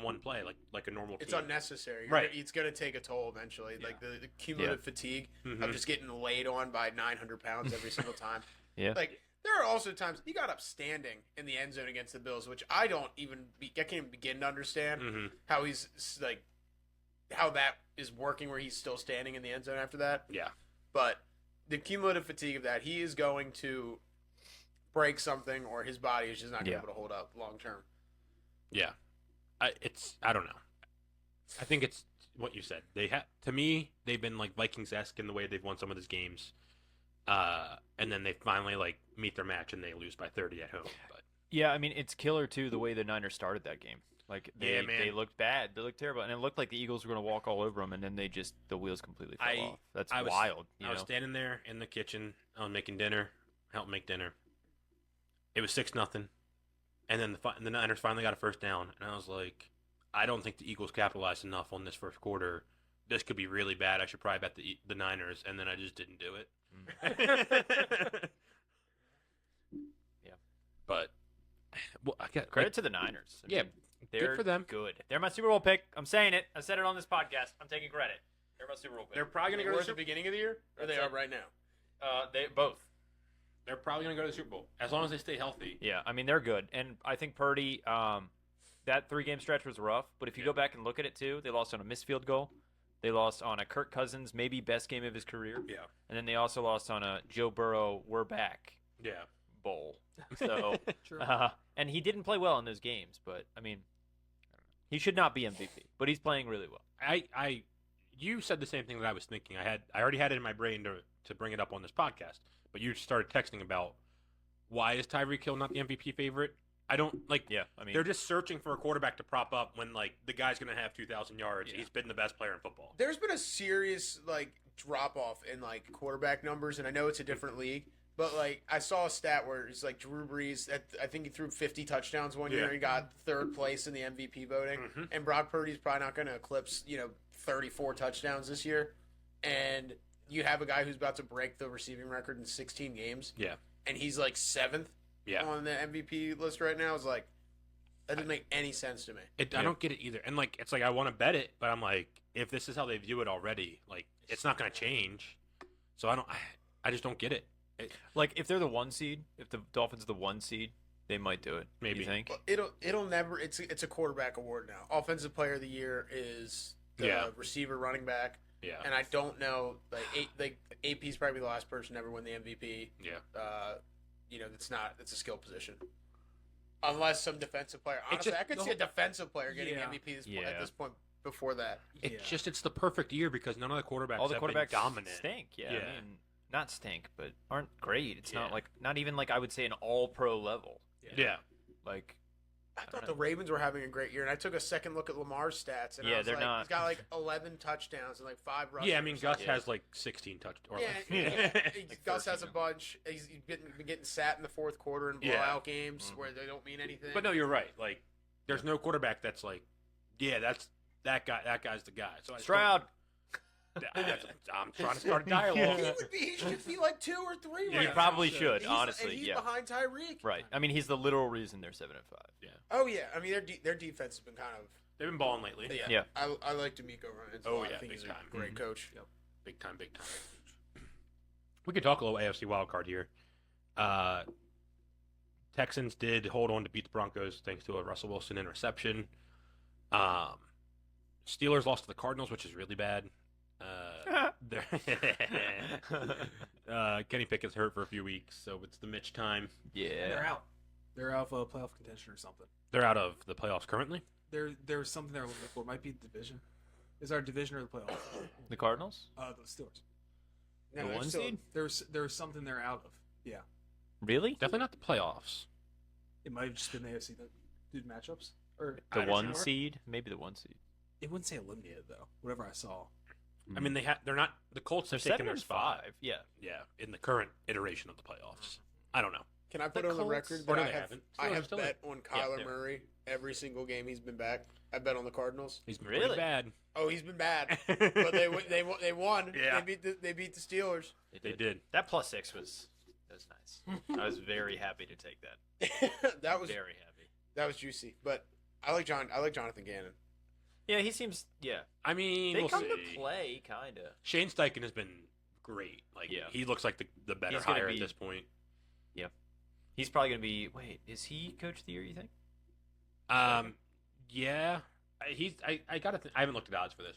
1 play like a normal It's team? unnecessary. Right. It's going to take a toll eventually. Yeah. Like the cumulative fatigue Mhm. of just getting laid on by 900 pounds every single time. Yeah. Like, there are also times he got up standing in the end zone against the Bills, which I can't even begin to understand Mhm. how he's like, how that is working where he's still standing in the end zone after that. Yeah. But the cumulative fatigue of that, he is going to break something, or his body is just not going to Yeah. be able to hold up long term. Yeah. I don't know. I think it's what you said. To me, they've been like Vikings-esque in the way they've won some of these games. And then they finally like meet their match and they lose by 30 at home. But Yeah, I mean it's killer too the way the Niners started that game. Like Yeah, man. they looked bad, they looked terrible, and it looked like the Eagles were going to walk all over them, and then the wheels completely fell off. That's I was- wild. I was standing there in the kitchen. I was making dinner, helping make dinner. It was 6-0, and then the Niners finally got a first down, and I was like, I don't think the Eagles capitalized enough on this first quarter. This could be really bad. I should probably bet the Niners, and then I just didn't do it. Yeah. But well, I got Credit to the Niners. I Yeah, mean, good they're for them. Good. They're my Super Bowl pick. I'm saying it. I said it on this podcast. I'm taking credit. They're my Super Bowl pick. They're probably They gonna were go at to the beginning of the year, or That's they are it. right now. They both. They're probably gonna go to the Super Bowl as long as they stay healthy. Yeah, I mean they're good, and I think Purdy. That 3-game stretch was rough, but if you go back and look at it too, they lost on a missed field goal. They lost on a Kirk Cousins maybe best game of his career, Yeah, and then they also lost on a Joe Burrow we're back yeah. bowl. So, Sure. and he didn't play well in those games, but I mean, he should not be MVP, but he's playing really well. You said the same thing that I was thinking. I already had it in my brain to bring it up on this podcast, but you started texting about why is Tyreek Hill not the MVP favorite? I don't like. Yeah, I mean, They're just searching for a quarterback to prop up when like the guy's gonna have 2,000 yards. Yeah. He's been the best player in football. There's been a serious like drop off in like quarterback numbers, and I know it's a different league, but like I saw a stat where it's like Drew Brees. I think he threw 50 touchdowns one year. Yeah. He got third place in the MVP voting, Mhm. and Brock Purdy's probably not going to eclipse 34 touchdowns this year. And you have a guy who's about to break the receiving record in 16 games. Yeah. And he's like 7th Yeah. on the MVP list right now. It's like that doesn't make any sense to me. I don't get it either. And like it's like I want to bet it, but I'm like, if this is how they view it already, like it's not gonna change. So I just don't get it. like if they're the 1 seed, if the Dolphins are the 1 seed, they might do it. Maybe. You think? Well, it'll never. It's a quarterback award now. Offensive Player of the Year is the Yeah. receiver, running back, Yeah. and I don't know. Like AP's probably the last person to ever win the MVP. Yeah. It's a skill position. Unless some defensive player. Honestly, just- I could see a defensive player getting Yeah. MVP at Yeah. this point. Before that, It's the perfect year because none of the quarterbacks All the have been quarterbacks dominant. stink. Yeah, Yeah. I mean, not stink, but aren't great. It's Yeah. not even like I would say an All-Pro level. Yeah. Like, I don't thought know. the Ravens were having a great year, and I took a second look at Lamar's stats, and Yeah, I was they're like, not. he's got like 11 touchdowns and like 5 rushes. Yeah, I mean Gus Yeah. has like 16 touchdowns. Yeah, Like Gus has 13 a bunch. He's been getting sat in the fourth quarter in Yeah. blowout games Mhm. where they don't mean anything. But no, you're right. Like, there's no quarterback that's like, yeah, that's that guy. That guy's the guy. So I just Stroud. I'm trying to start a dialogue. he should be like 2 or 3. Yeah, He right probably now. should, He's- honestly. and he's Yeah. behind Tyreek. Right. I mean, he's the literal reason they're 7-5. Oh yeah, I mean their defense has been kind of. They've been balling lately. Yeah, Yeah. I like D'Amico Ryans. Oh, I yeah, think big he's a time. great Mhm. coach. Big time, big time. We could talk a little AFC wildcard here. Texans did hold on to beat the Broncos thanks to a Russell Wilson interception. Steelers lost to the Cardinals, which is really bad. Kenny Pickett's hurt for a few weeks, so it's the Mitch time. Yeah. They're out. They're out of playoff contention or something. They're out of the playoffs currently. There's something they're looking for. It might be the division. Is our division or the playoffs? The Cardinals? The Steelers. The No, one still- seed? There's something they're out of. Yeah. Really? Definitely not the playoffs. It might have just been the AFC that did matchups. Or The I don't one know. seed? Maybe the one seed. it wouldn't say eliminated though. Whatever I saw. I mean, they're not. The Colts They're have taken 7 their and spot. 5. Yeah. Yeah, in the current iteration of the playoffs. I don't know. Can I put The on the Colts- record Or that no, I they have haven't. I Steelers have still bet on Yeah, Kyler they're- Murray every single game he's been back. I bet on the Cardinals. He's been Really? pretty bad. Oh, he's been bad, but they won. Yeah. They beat the Steelers. They did. That +6 was nice. I was very happy to take that. that was Very happy. that was juicy. But I like Jonathan Gannon. Yeah, he seems. Yeah, I mean, they we'll come see. to play, kind of. Shane Steichen has been great. Like, Yeah. he looks like the better He's gonna hire be- at this point. He's probably gonna be. Wait, is he coach of the year? You think? Yeah, I gotta. I haven't looked at odds for this,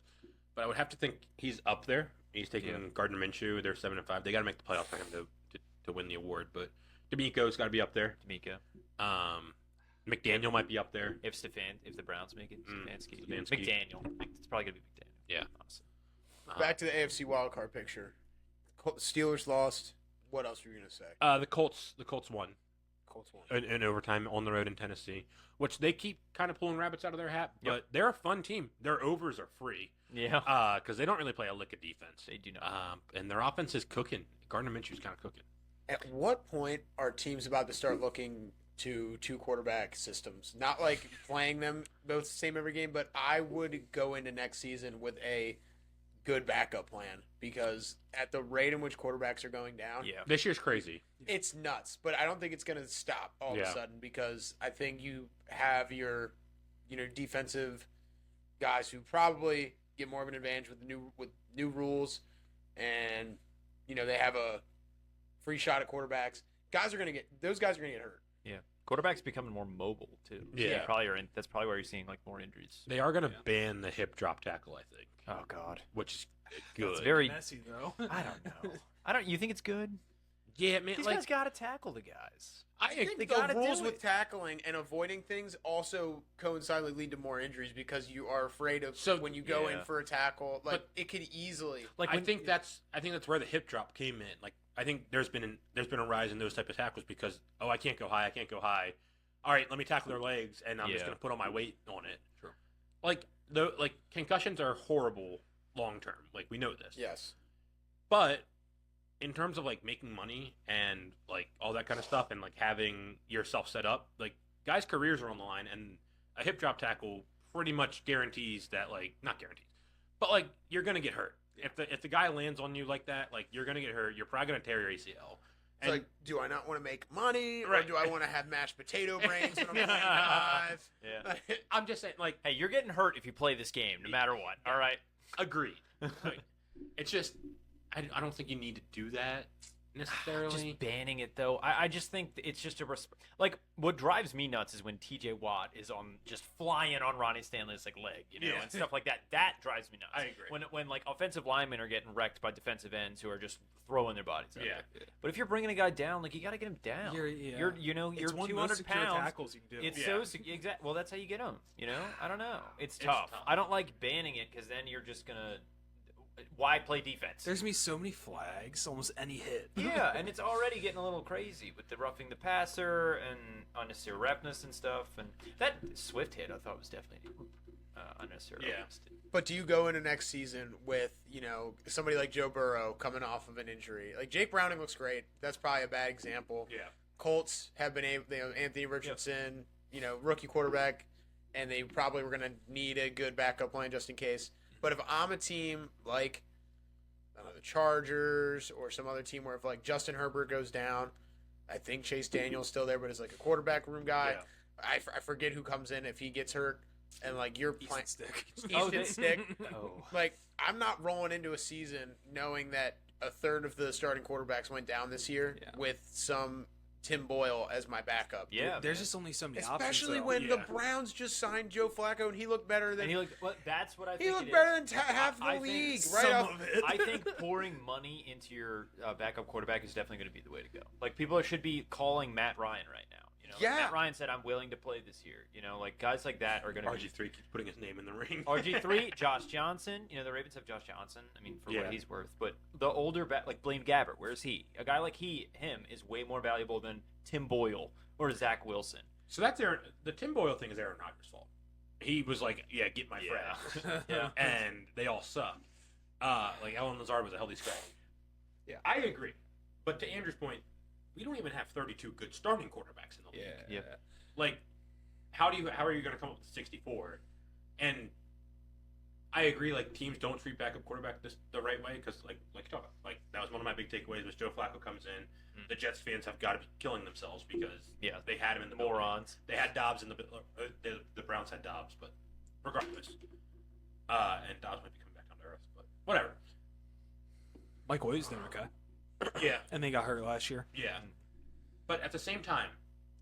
but I would have to think he's up there. He's taking Yeah. Gardner Minshew. They're 7-5. They got to make the playoffs for him to win the award. But D'Amico's got to be up there. D'Amico. McDaniel might be up there. If the Browns make it, Stefanski. Stefanski. McDaniel. It's probably gonna be McDaniel. Yeah. Honestly. Back to the AFC wildcard picture. Steelers lost. What else were you gonna say? The Colts won Colts won. in overtime on the road in Tennessee, which they keep kind of pulling rabbits out of their hat. Yep. But they're a fun team. Their overs are free. Yeah. Because they don't really play a lick of defense. They do not. And their offense is cooking. Gardner Minshew's kind of cooking. At what point are teams about to start looking to 2 quarterback systems? Not like playing them both the same every game, but I would go into next season with a good backup plan because at the rate in which quarterbacks are going down, Yeah. This year's crazy. it's nuts. But I don't think it's going to stop all of a Yeah. sudden because I think you have your, defensive guys who probably get more of an advantage with new rules, and they have a free shot at quarterbacks. Those guys are gonna get hurt. Yeah. Quarterbacks becoming more mobile too. Yeah. That's probably why you're seeing like more injuries. They are going to ban the hip drop tackle, I think, Oh God. which is good. It's very. Messy though. I don't know. You think it's good? Yeah, man. These Like, guys got to tackle the guys. I think they the gotta rules do with it. tackling and avoiding things also coincidentally lead to more injuries because you are afraid of when you go in Yeah. for a tackle. Like But- it could easily. Like I when- think that's where the hip drop came in. Like, I think there's been a rise in those type of tackles because I can't go high. All right, let me tackle their legs, and I'm just Yeah. going to put all my weight on it. True. Like concussions are horrible long term. Like, we know this. Yes. But in terms of like making money and like all that kind of stuff and like having yourself set up, like guys' careers are on the line, and a hip drop tackle pretty much guarantees that, like, not guarantees, but like you're gonna get hurt. If the guy lands on you like that, like you're gonna get hurt. You're probably gonna tear your ACL. It's like, do I not want to make money, or Right. do I want to have mashed potato brains when I'm playing live? Yeah. I'm just saying, like, Hey, you're getting hurt if you play this game, no matter what. All right. agreed. Like, it's just I don't think you need to do that necessarily. Just banning it though. I just think it's just like what drives me nuts is when TJ Watt is on just flying on Ronnie Stanley's like leg, Yeah. and stuff like that. That drives me nuts. I agree. When like offensive linemen are getting wrecked by defensive ends who are just throwing their bodies out Yeah. there. But if you're bringing a guy down, like you got to get him down. You're It's one of the 200 most secure pounds. tackles you can do. It's Yeah. so exact. Well, that's how you get them. I don't know. It's It's tough. tough. I don't like banning it because then you're just gonna. Why play defense? There's gonna be so many flags, almost any hit. Yeah, and it's already getting a little crazy with the roughing the passer and unnecessary roughness and stuff. And that Swift hit, I thought was definitely unnecessary. Yeah. roughness. But do you go into next season with, somebody like Joe Burrow coming off of an injury? Like Jake Browning looks great. That's probably a bad example. Yeah. Colts have been able, Anthony Richardson, rookie quarterback, and they probably were going to need a good backup plan just in case. But if I'm a team like the Chargers or some other team where if like Justin Herbert goes down, I think Chase Daniel's still there, but is like a quarterback room guy. Yeah. I forget who comes in if he gets hurt, and like you're playing Stick. Easton Stick. Oh. Like I'm not rolling into a season knowing that a third of the starting quarterbacks went down this year Yeah. with some Tim Boyle as my backup. Yeah, There's man. just only so many options. Especially though. when the Yeah. Browns just signed Joe Flacco and he looked better than And he looked. Well, that's what I think. he looked it better is. than half the I think league. some Right off. of it. I think pouring money into your backup quarterback is definitely going to be the way to go. Like people should be calling Matt Ryan right now. You know, Yeah. Matt Ryan said, "I'm willing to play this year." You know, like guys like that are going to be RG3 keeps putting his name in the ring. RG3, Josh Johnson. You know, the Ravens have Josh Johnson. I mean, for Yeah. what he's worth. But the older back, like Blaine Gabbert, where's he? A guy like him is way more valuable than Tim Boyle or Zach Wilson. So that's Aaron. The Tim Boyle thing is Aaron Rodgers' fault. He was like, "Yeah, get my friend," Yeah. and they all suck. Like Alan Lazard was a healthy scratch. Yeah. I agree. But to Andrew's point, we don't even have 32 good starting quarterbacks in the league. Yeah. Yep. Like, how are you going to come up with 64? And I agree. Like, teams don't treat backup quarterback the right way because, like you talk about, like that was one of my big takeaways. Was Joe Flacco comes in, the Jets fans have got to be killing themselves because they had him in the building. Morons. They had Dobbs in the Browns had Dobbs, but regardless, and Dobbs might be coming back down to earth, but whatever. Mike Williams did okay, Yeah, and they got hurt last year. yeah. But at the same time,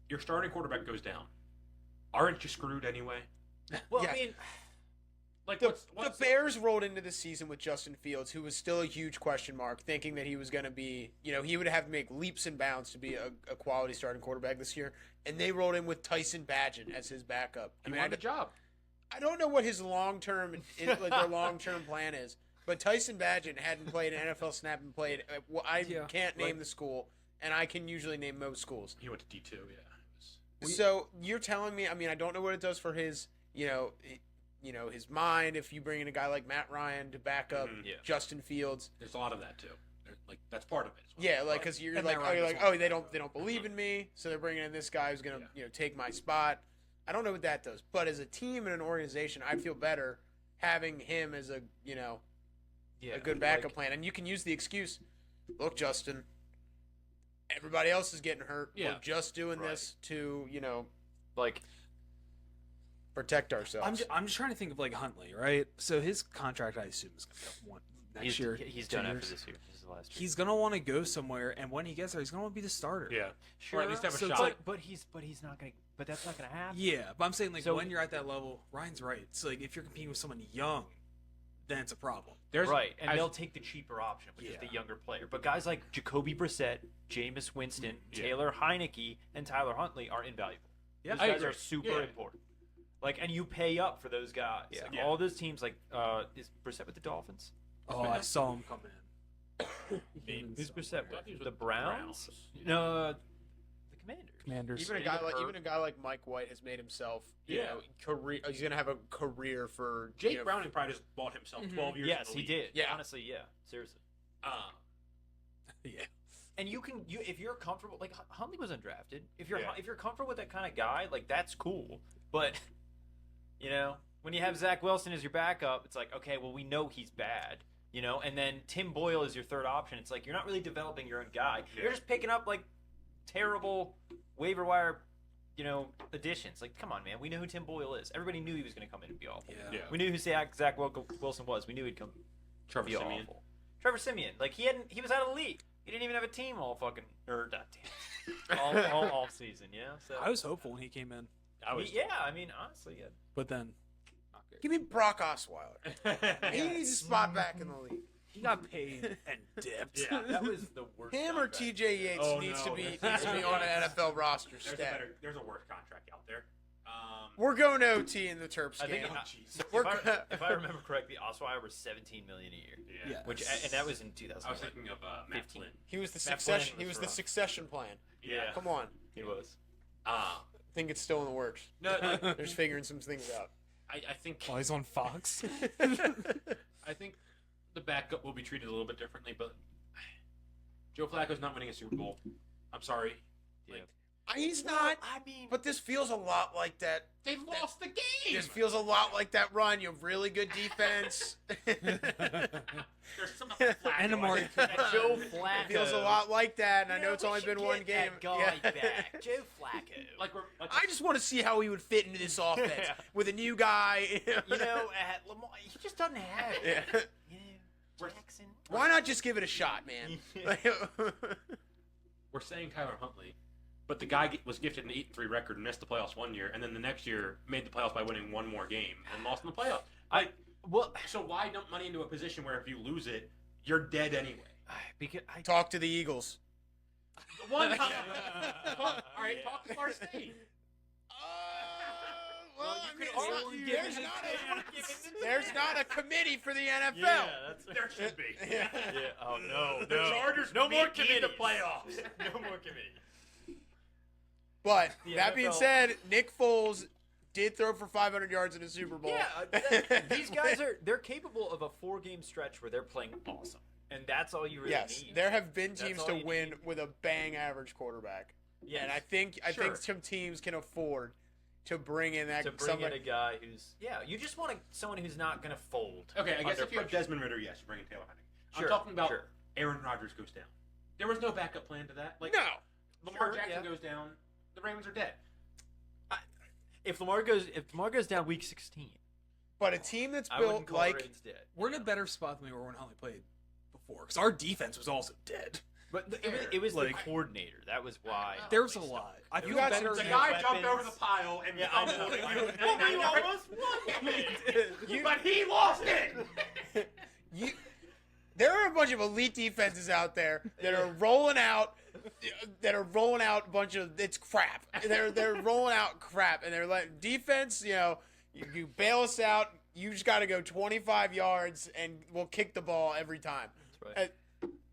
your starting quarterback goes down. Aren't you screwed anyway? Well, Yeah. I mean, Like, The what's Bears rolled into the season with Justin Fields, who was still a huge question mark, thinking that he was going to be, he would have to make leaps and bounds to be a quality starting quarterback this year. And they rolled in with Tyson Bagent as his backup. He wanted the job. I don't know what his long-term, their long-term plan is, but Tyson Bagent hadn't played an NFL snap and played. I Yeah. can't name the school, and I can usually name most schools. He went to D2, yeah. It was- So you're telling me? I mean, I don't know what it does for his, his mind. If you bring in a guy like Matt Ryan to back up Mhm. Yeah. Justin Fields, There's a lot of that too. Like that's part of it. as well. yeah, like because you're And like, Matt oh, you're Ryan's like, one. oh, they don't believe in me, so they're bringing in this guy who's gonna, take my spot. I don't know what that does, but as a team and an organization, I feel better having him as a, a good backup plan. And you can use the excuse, look, Justin, everybody else is getting hurt. Yeah. We're just doing Right. this to, like protect ourselves. I'm just trying to think of like Huntley, right? So his contract, I assume, is going to be up one next year. He's 2 done years. after this year. This is the last year. He's gonna want to go somewhere, and when he gets there, he's gonna want to be the starter. Yeah. sure, Or at least have a So it's shot. like- but he's not gonna. But that's not gonna happen. Yeah, but I'm saying like So- when you're at that level, Ryan's right. It's like if you're competing with someone young, then it's a problem. There's Right, and as- they'll take the cheaper option, which is Yeah. the younger player. But guys like Jacoby Brissett, Jameis Winston, Yeah. Taylor Heineke, and Tyler Huntley are invaluable. Yeah, Those I guys agree. are super Yeah. important. Like, and you pay up for those guys. Yeah. Like, Yeah. all those teams, like, is Brissett with the Dolphins? Oh, I saw him come in. Who's Brissett I thought he was with? The with the Browns? Browns. No, the Commanders. Commanders. Even a guy like Mike White has made himself, Yeah. career. He's gonna have a career for Jake Browning probably just bought himself 12 years. Yes, in the he league. did. Yeah. Honestly, yeah. Seriously. Yeah. And if you're comfortable, like Huntley was undrafted. If you're Yeah. if you're comfortable with that kind of guy, like that's cool. But when you have Zach Wilson as your backup, it's like, okay, well we know he's bad, and then Tim Boyle is your third option. It's like you're not really developing your own guy. Yeah. You're just picking up like terrible waiver wire, additions. Like, come on, man. We know who Tim Boyle is. Everybody knew he was going to come in and be awful. Yeah. Yeah. We knew who Zach Wilson was. We knew he'd come Trevor be Siemian. awful. Trevor Siemian, like he was out of the league. He didn't even have a team all fucking all season, So I was hopeful when he came in, I was. I mean, honestly, yeah. but then not good. Give me Brock Osweiler. He needs a spot back in the league. He got paid and dipped. Yeah. That was the worst. Him or contract. T.J. Yates Oh, needs no. to be on an NFL roster stat. There's a worse contract out there. We're going to OT in the Terps I think game. if I remember correctly, Osweiler was $17 million a year, Yeah. which and that was in 2000. I was thinking of Matt 15. Flynn. He was the Matt succession. Flynn He was was the rough. succession plan. Yeah. Come on, He was. I think it's still in the works. No, like, They're just figuring some things out. I think While he's on Fox. I think the backup will be treated a little bit differently, but Joe Flacco's not winning a Super Bowl. I'm sorry. Like, He's not. I mean, But this feels a lot like that. they've lost the game. This feels a lot like that run. You have really good defense. There's some Flacco. And a more- I think. Joe Flacco. Feels a lot like that, and I know You it's we only should been one get game. that guy Yeah. back, Joe Flacco. Like I just want to see how he would fit into this offense Yeah. with a new guy. At Lamar, he just doesn't have it. Yeah. Jackson. Why not just give it a shot, man? We're saying Tyler Huntley, but the guy was gifted an 8-3 record and missed the playoffs one year, and then the next year made the playoffs by winning one more game and lost in the playoffs. So why dump money into a position where if you lose it, you're dead anyway? Because Talk to the Eagles. One time. All right, talk to Florida State. Well, you could I mean, argue there's not a committee for the NFL. yeah, that's There should be. Yeah. Oh no, The Chargers no more meet in committees. the playoffs. No more committees. But The that being NFL said, Nick Foles did throw for 500 yards in a Super Bowl. Yeah, these guys they're capable of a 4-game stretch where they're playing awesome, and that's all you really Yes, need. there have been That's teams all to you win need. with a bang average quarterback. Yes. And I think Sure. some teams can afford to bring in that to bring in a guy who's you just want someone who's not going to fold. Okay, I guess under if you have pressure. Desmond Ritter, yes, you're bringing Taylor Heineke. Sure, I'm talking about sure. Aaron Rodgers goes down. There was no backup plan to that. Like No. Lamar Sure, Jackson yeah. goes down, the Ravens are dead. If Lamar goes down week 16, But a team that's I wouldn't built call like the Ravens dead. We're in a better spot than we were when Huntley played before, because our defense was also dead. But it was the Like- coordinator. That was why. There was a lot. I feel got better. some- The Yeah, guy jumped over the pile and Yeah, I know. Well, You almost won. but he lost it. There are a bunch of elite defenses out there that are rolling out a bunch of it's crap. They're rolling out crap, and they're letting defense. You bail us out. You just got to go 25 yards, and we'll kick the ball every time. That's right.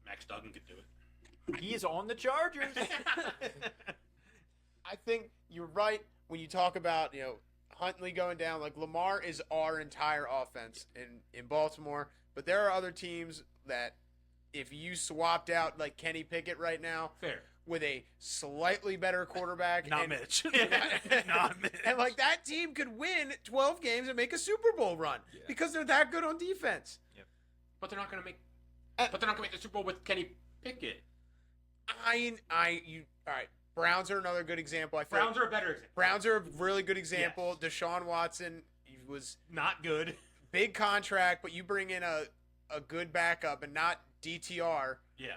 Max Duggan could do it. He is on the Chargers. I think you're right when you talk about Huntley going down. Like Lamar is our entire offense in Baltimore, but there are other teams that if you swapped out like Kenny Pickett right now Fair. with a slightly better quarterback, Not and, Mitch. Not Mitch. and like that team could win 12 games and make a Super Bowl run because they're that good on defense. But they're not going to make. But they're not going to make the Super Bowl with Kenny Pickett. All right. Browns are another good example. I feel Browns are a better example. Browns are a really good example. Deshaun Watson was Not good. big contract, but you bring in a good backup and not DTR. Yeah.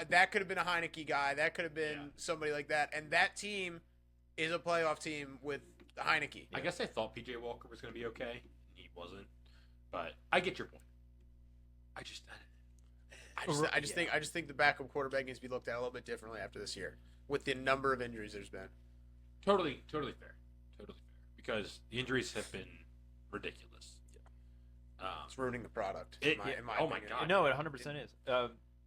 That could have been a Heineke guy. That could have been somebody like that. And that team is a playoff team with Heineke. I guess they thought PJ Walker was going to be okay. He wasn't. But I get your point. I just think the backup quarterback needs to be looked at a little bit differently after this year with the number of injuries there's been. Totally fair. Because the injuries have been ridiculous. It's ruining the product. It- in my oh my opinion. God. No, it 100% is.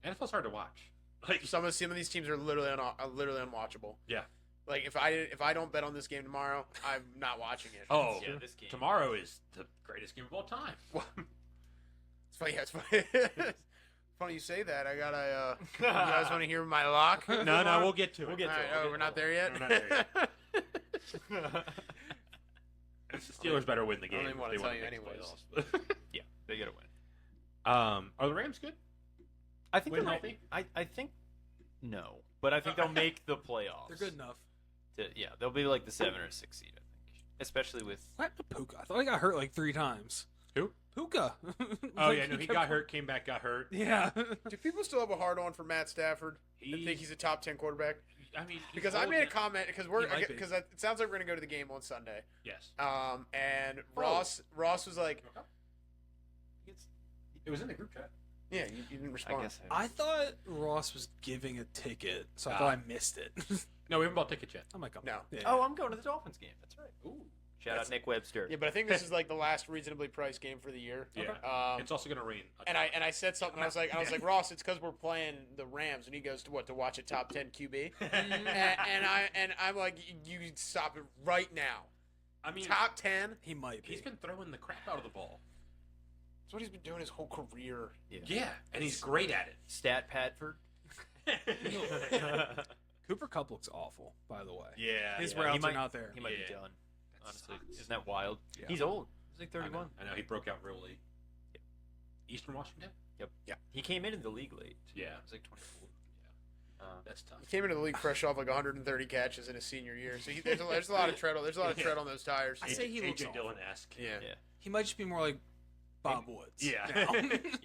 NFL's hard to watch. Like Some of these teams are literally unwatchable. Yeah. Like if I don't bet on this game tomorrow, I'm not watching it. Oh, Yeah, this game. tomorrow is the greatest game of all time. It's funny. Yeah, it's funny. It's funny you say that. I gotta. You guys want to hear my lock? No, we'll get to it. We'll get to All it. right, We'll we're get not to there yet. We're not there It's the Steelers better win the I game. don't even wanna if they tell wanna you make the anyways. playoffs. Yeah, they gotta win. Are the Rams good? I think Win they'll- healthy? I think no, but I think they'll make the playoffs. They're good enough. They'll be like the 7 or 6 seed. I think, especially with. What happened to Puka? I thought he got hurt like 3 times. Who? Puka. Oh Like, yeah, no, he kept- got hurt, came back, got hurt. Yeah. Do people still have a hard on for Matt Stafford? I think he's a top 10 quarterback. I mean, Because I made a comment because He might be. it sounds like we're gonna go to the game on Sunday. Yes. And Ross was like, It was in the group chat. yeah, you didn't respond. I guess. I thought Ross was giving a ticket, so I thought I missed it. No, we haven't bought tickets yet. I might come. No. Yeah. Oh, I'm going to the Dolphins game. That's right. Ooh. Shout out Nick Webster. Yeah, but I think this is like the last reasonably priced game for the year. Yeah. It's also gonna rain. And I said something. I was like Ross, it's because we're playing the Rams, and he goes to watch a top 10 QB, and I'm like, you stop it right now. I mean, Top 10. He might be. he's been throwing the crap out of the ball. That's what he's been doing his whole career. Yeah, and he's great at it. Stat Padford. Cooper Kupp looks awful, by the way. Yeah. His yeah, routes he might- are not there. He might be Yeah. done. That Honestly, sucks. isn't that wild? Yeah. He's old. He's like I 31. know. He broke out real late. Eastern Washington. Yep. Yeah. He came in the league late. Yeah. He was like 24. That's tough. He came into the league fresh off like 130 catches in his senior year, so there's a lot of tread. There's a lot of tread on those tires. I say he looks AJ awful. Dillon-esque. Yeah. Yeah. He might just be more like Bob Woods. Yeah. now.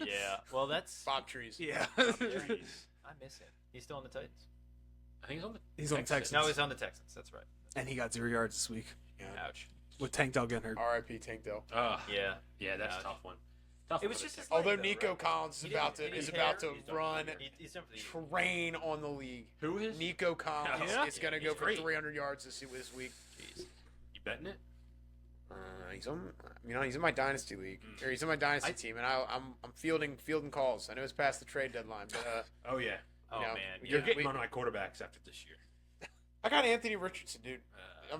Yeah. Well, that's. Bob Trees. yeah. I miss him. He's still on the Titans. I think He's on the Texans. No, he's on the Texans. That's right. And he got 0 yards this week Ouch. with Tank Dell getting hurt. R.I.P. Tank Dell. Yeah. Yeah, that's a Ouch. tough one. Tough It one was for just the his Texans. Although though, Nico right? Collins He is about didn't- to he is didn't about care. to He's done run He's done for the year. train on the league. Who is? Nico Collins Yeah. is going to He's go for great. 300 yards this week. Jeez. You betting it? He's on, he's in my dynasty league, or he's in my dynasty team, and I'm fielding calls. I know it's past the trade deadline, but Oh, yeah. Oh, know, man. You're Yeah. getting one of my quarterbacks after this year. I got Anthony Richardson, dude.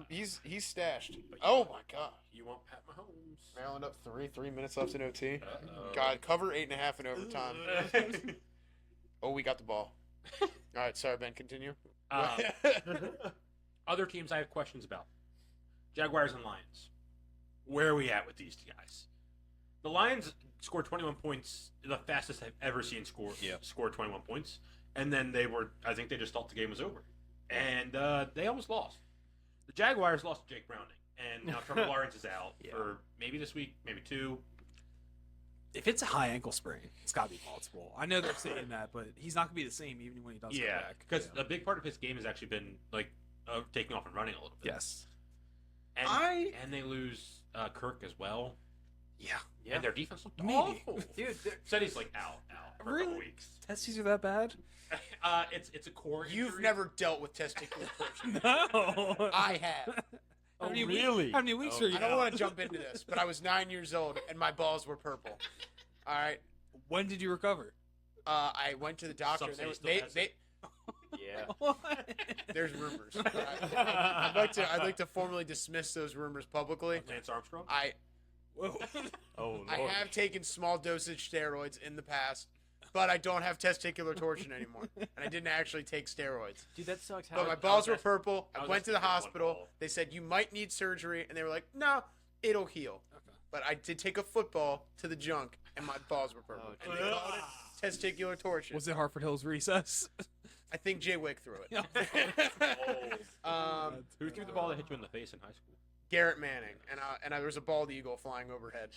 He's stashed. But Oh my god, You want Pat Mahomes. Maryland up 3 minutes left in OT. Uh-oh. God, cover 8.5 in overtime. Oh, we got the ball. All right, sorry, Ben. Continue. Other teams I have questions about. Jaguars and Lions. Where are we at with these guys? The Lions scored 21 points, the fastest I've ever seen score 21 points. And then I think they just thought the game was over. And they almost lost. The Jaguars lost to Jake Browning. And now Trevor Lawrence is out for maybe this week, maybe 2. If it's a high ankle sprain, it's got to be multiple. I know they're saying that, but he's not going to be the same even when he does come back. Because a big part of his game has actually been like taking off and running a little bit. Yes. And they lose Kirk as well. Yeah. And their defense looked Maybe. awful. Dude, Said he's like out for a Really? couple weeks. Testes are that bad? It's a core You've injury. never dealt with testicular torsion. No. I have. How many really? Weeks, how many weeks Oh, are you I don't out? want to jump into this, but I was 9 years old and my balls were purple. All right. When did you recover? I went to the doctor. Some And say he still they, has they, Yeah. What? there's rumors. I'd like to formally dismiss those rumors publicly. Lance Armstrong. Whoa. Oh, Lord. I have taken small dosage steroids in the past, but I don't have testicular torsion anymore, and I didn't actually take steroids. Dude, that sucks. But my I balls was were asked- purple. I I was went to the asked to get one hospital. ball. They said you might need surgery, and they were like, "No, it'll heal." Okay. But I did take a football to the junk, and my balls were purple. Oh, And they called it testicular torsion. Was it Hartford Hills recess? I think Jay Wick threw it. Who threw the ball that hit you in the face in high school? Garrett Manning, and there was a bald eagle flying overhead.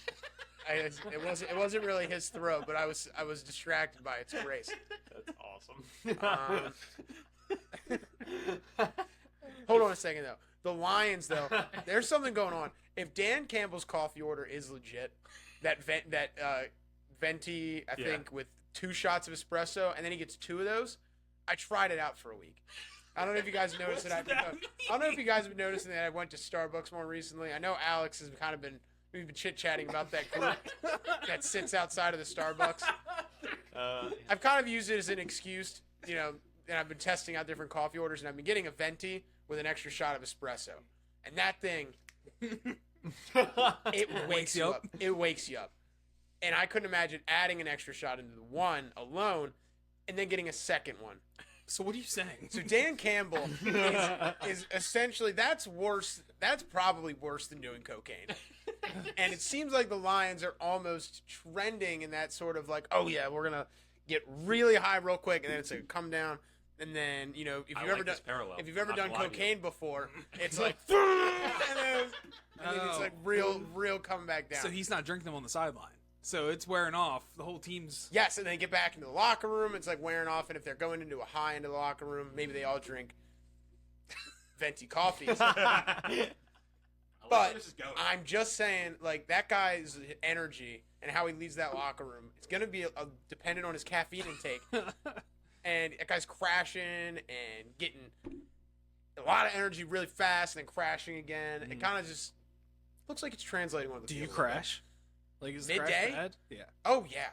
It wasn't really his throw, but I was distracted by its grace. That's awesome. Hold on a second though. The Lions though, there's something going on. If Dan Campbell's coffee order is legit, that venti I think with 2 shots of espresso, and then he gets 2 of those. I tried it out for a week. I don't know if you guys noticed that. I don't know if you guys have been noticing that I went to Starbucks more recently. I know Alex has kind of been. We've been chit-chatting about that group that sits outside of the Starbucks. I've kind of used it as an excuse, and I've been testing out different coffee orders, and I've been getting a venti with an extra shot of espresso. And that thing, it wakes you up. It wakes you up. And I couldn't imagine adding an extra shot into the one alone and then getting a second one. So what are you saying? So Dan Campbell is essentially, that's worse. That's probably worse than doing cocaine. And it seems like the Lions are almost trending in that sort of like, oh yeah, we're gonna get really high real quick, and then it's like come down, and then if you've I ever like done this parallel. if you've ever Not done gonna lie to you. cocaine before, it's like, and then it's like real coming back down. So he's not drinking them on the sideline. So it's wearing off. The whole team's. Yes, and then they get back into the locker room. It's like wearing off, and if they're going into a high end of the locker room, maybe they all drink venti coffees. I like where But this is going. I'm just saying, like, that guy's energy and how he leaves that locker room, it's going to be dependent on his caffeine intake. And that guy's crashing and getting a lot of energy really fast and then crashing again. It kind of just looks like it's translating on the Do you field a little bit. crash? Like is the crash Midday? bad? Yeah. Oh, yeah.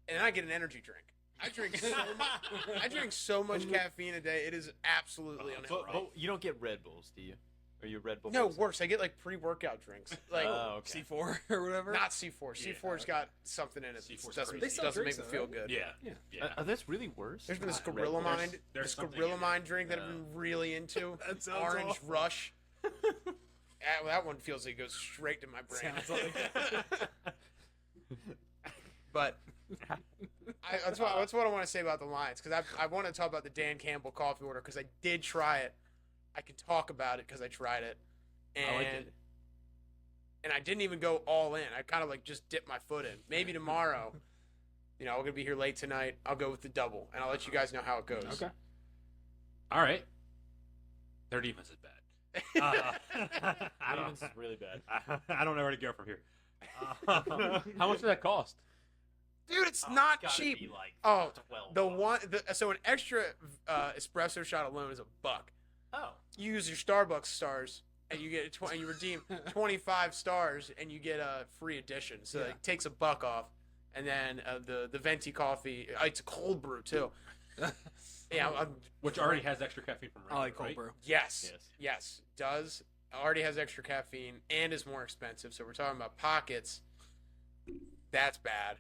And then I get an energy drink. I drink so much caffeine a day. It is absolutely unhealthy. But you don't get Red Bulls, do you? Are you a Red Bull? No, person? worse. I get like pre-workout drinks. Like Oh, okay. C4 or whatever. not C4. C4's got something in it C4's that doesn't, crazy. They sell doesn't make drinks, me though, feel right? good. Yeah. That's really worse. There's been this Red Gorilla Bulls. Mind, there's this something Gorilla in Mind it. drink that I've been really into. That sounds Orange awful. Rush. That one feels like it goes straight to my brain. Sounds like But that's what I want to say about the Lions, because I want to talk about the Dan Campbell coffee order because I did try it. I can talk about it because I tried it, I like and it. and I didn't even go all in. I kind of like just dipped my foot in. Maybe tomorrow, we're gonna be here late tonight. I'll go with the double, and I'll let you guys know how it goes. Okay. All right. Their defense is bad. I don't. Defense is really bad. I don't know where to go from here. How much did that cost? Dude, it's Oh, not gotta cheap. be like Oh, 12 the bucks. one. So an extra espresso shot alone is $1. Oh. You use your Starbucks stars, and you get you redeem 25 stars, and you get a free edition. So it takes $1 off, and then the venti coffee. It's a cold brew too. Yeah, Which already has extra caffeine from I like regular, cold right? brew. yes, Yes. yes, does already has extra caffeine and is more expensive. So we're talking about pockets. That's bad.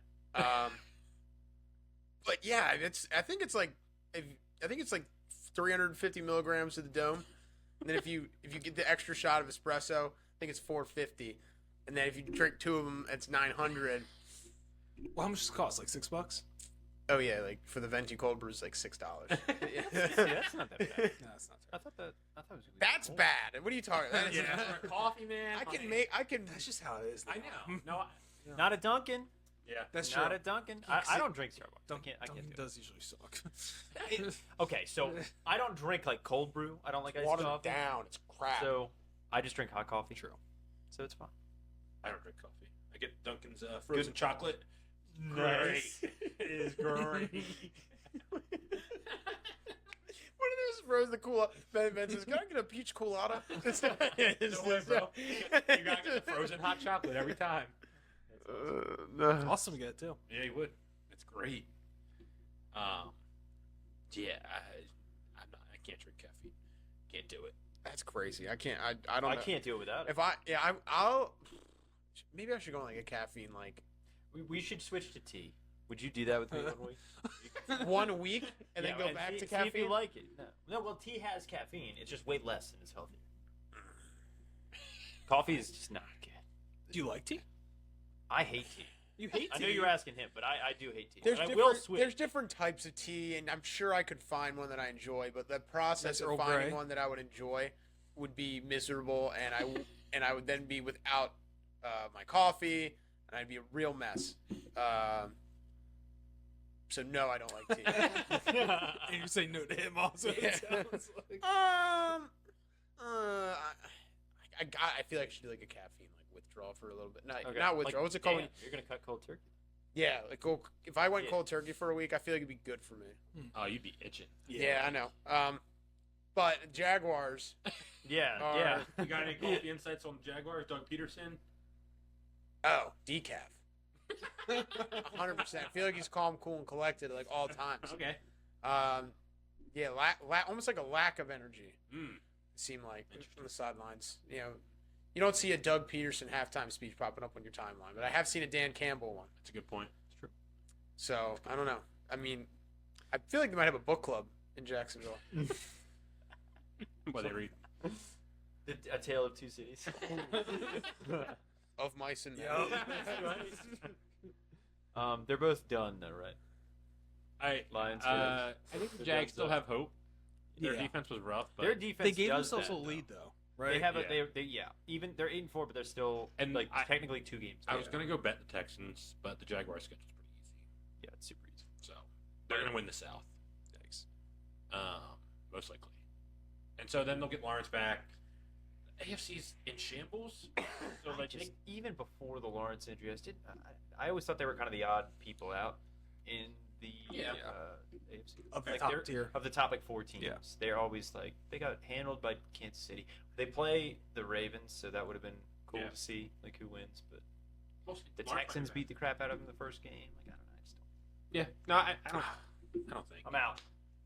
But yeah, I think it's like 350 milligrams of the dome, and then if you get the extra shot of espresso, I think it's 450, and then if you drink 2 of them, it's 900. Well, how much does it cost? Like $6? Oh yeah, like for the venti cold brew is like $6. See, that's not that bad. No, that's not I thought it was gonna be That's more. bad. What are you talking about? Yeah, for coffee, man. I can. That's just how it is. I know. No. Not a Dunkin'. Yeah. That's Not true. a Dunkin'. Yeah, I don't drink Starbucks. Dunkin' I can't do it. does usually suck. Okay, so I don't drink like cold brew. I don't like iced water coffee. down. It's crap. So I just drink hot coffee. True. So it's fine. I don't drink coffee. I get Dunkin's frozen chocolate. Great. It is great. What are those frozen cool? Ben says, "Can I get a peach colada?" No way, bro. You gotta get the frozen hot chocolate every time. Awesome to get too. Yeah, you would. It's great. Yeah, I can't drink caffeine. Can't do it. That's crazy. I can't. I don't. I know. can't do it without it. If I'll. Maybe I should go on like a caffeine like We should switch to tea. Would you do that with me 1 week? 1 week and then Yeah, go back see, to see if caffeine. you like it. No, well, tea has caffeine. It's just way less and it's healthier. Coffee is just not good. Do you like tea? I hate tea. You hate tea? I know you're asking him, but I do hate tea. There's And I different, will switch. there's different types of tea, and I'm sure I could find one that I enjoy. But the process That's of Earl finding Grey. one that I would enjoy would be miserable, and I would then be without my coffee, and I'd be a real mess. So no, I don't like tea. And you say no to him also. Yeah. It sounds like. I feel like I should do like a caffeine like withdrawal for a little bit. Okay. Not withdrawal. What's it called? Damn, you're gonna cut cold turkey. Yeah, like if I went Yeah. cold turkey for a week, I feel like it'd be good for me. Oh, you'd be itching. Yeah, I know. But Jaguars. Yeah, Are- yeah. You got any coffee insights on Jaguars? Doug Peterson? Oh, decaf. 100%. I feel like he's calm, cool, and collected at like all times. Okay. Yeah, almost like a lack of energy. Mm. It seemed like Interesting. on the sidelines. You know, you don't see a Doug Peterson halftime speech popping up on your timeline, but I have seen a Dan Campbell one. That's a good point. It's true. So I don't know. I mean, I feel like they might have a book club in Jacksonville. What they read. A Tale of Two Cities. Of mice and men. They're both done though, right? Lions. I think the They're Jags done still so. have hope. Their Yeah. defense was rough, but Their defense They gave does themselves that, a lead though. though, right? They have Yeah. they even they're 8-4, but they're still And like I- technically 2 games. I was down. gonna go bet the Texans, but the Jaguars schedule's pretty easy, Yeah, it's super easy. so they're gonna win the South, Thanks. most likely. And so then they'll get Lawrence back. AFC's in shambles. So like Just even before the Lawrence injury, I always thought they were kind of the odd people out in the Yeah. AFC. Of the Like, top they're- tier. of the top like 4 teams. Yeah. They're always like they got handled by Kansas City. They play the Ravens, so that would have been cool Yeah. to see like who wins. But mostly the Lawrence Texans back. beat the crap out of them the first game. Like I don't know. I just don't. Yeah, no, I don't think. I'm out.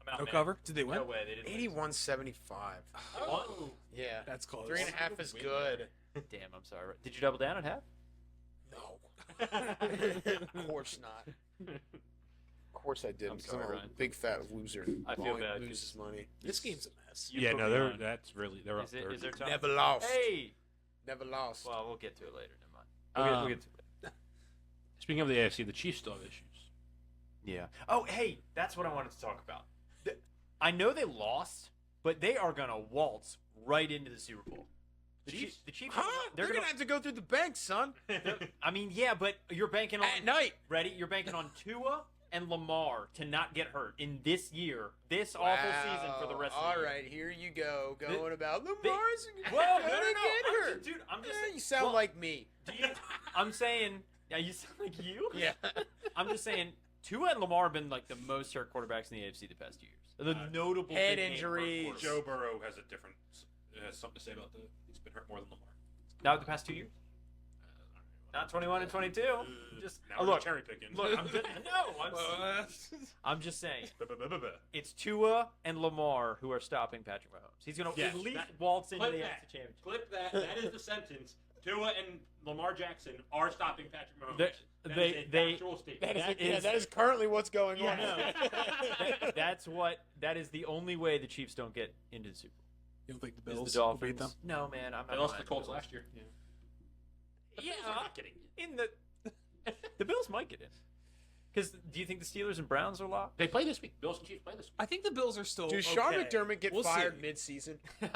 No man. cover? Did they win? No way. They didn't. win. 81-75. What? Yeah. That's close. 3.5 is Win. good. Damn. I'm sorry. Did you double down at half? No. Of course not. Of course I didn't. I'm 'cause sorry, a Ryan. big fat loser. I feel Always bad, loses money. This game's a mess. You Yeah, put no, me they're on. that's really they're up Is, it, third. is there time? Never lost. Hey. Never lost. Well, we'll get to it later. Never mind. We'll get to it. Speaking of the AFC, the Chiefs still have issues. Yeah. Oh, hey, that's what I wanted to talk about. I know they lost, but they are gonna waltz right into the Super Bowl. The Chiefs. Huh? They're gonna have to go through the bank, son. I mean, yeah, but you're banking on At night. Ready? You're banking on Tua and Lamar to not get hurt in this year, this awful season for the rest of the year. All right, here you go, going about Lamar's Well, gonna no. get hurt. Dude, I'm just Eh, saying. you sound well, like me. I'm saying. Yeah, you sound like you. Yeah. I'm just saying. Tua and Lamar have been like the most hurt quarterbacks in the AFC the past 2 years. The notable head big name injuries. hurt quarterbacks. Joe Burrow has something to say about he's been hurt more than Lamar. Now the past 2 years. Not 21 and 22. Just Now we're look. cherry picking. Look, I'm just saying. It's Tua and Lamar who are stopping Patrick Mahomes. He's going to Yes, at least that- waltz into clip the that. NFC Championship. Clip that. That is the sentence. Tua and Lamar Jackson are stopping Patrick Mahomes. They- Factual statement. That is currently what's going on. That is the only way the Chiefs don't get into the Super Bowl. You don't think the Is Bills the will Dolphins? beat them? No, man, I'm not. They lost buying the Colts Bills. last year. Yeah, I'm not kidding. in the Bills might get in. Because do you think the Steelers and Browns are locked? They play this week. Bills and Chiefs play this I think the Bills are still. Does Sean okay. McDermott get We'll fired see. mid-season? week.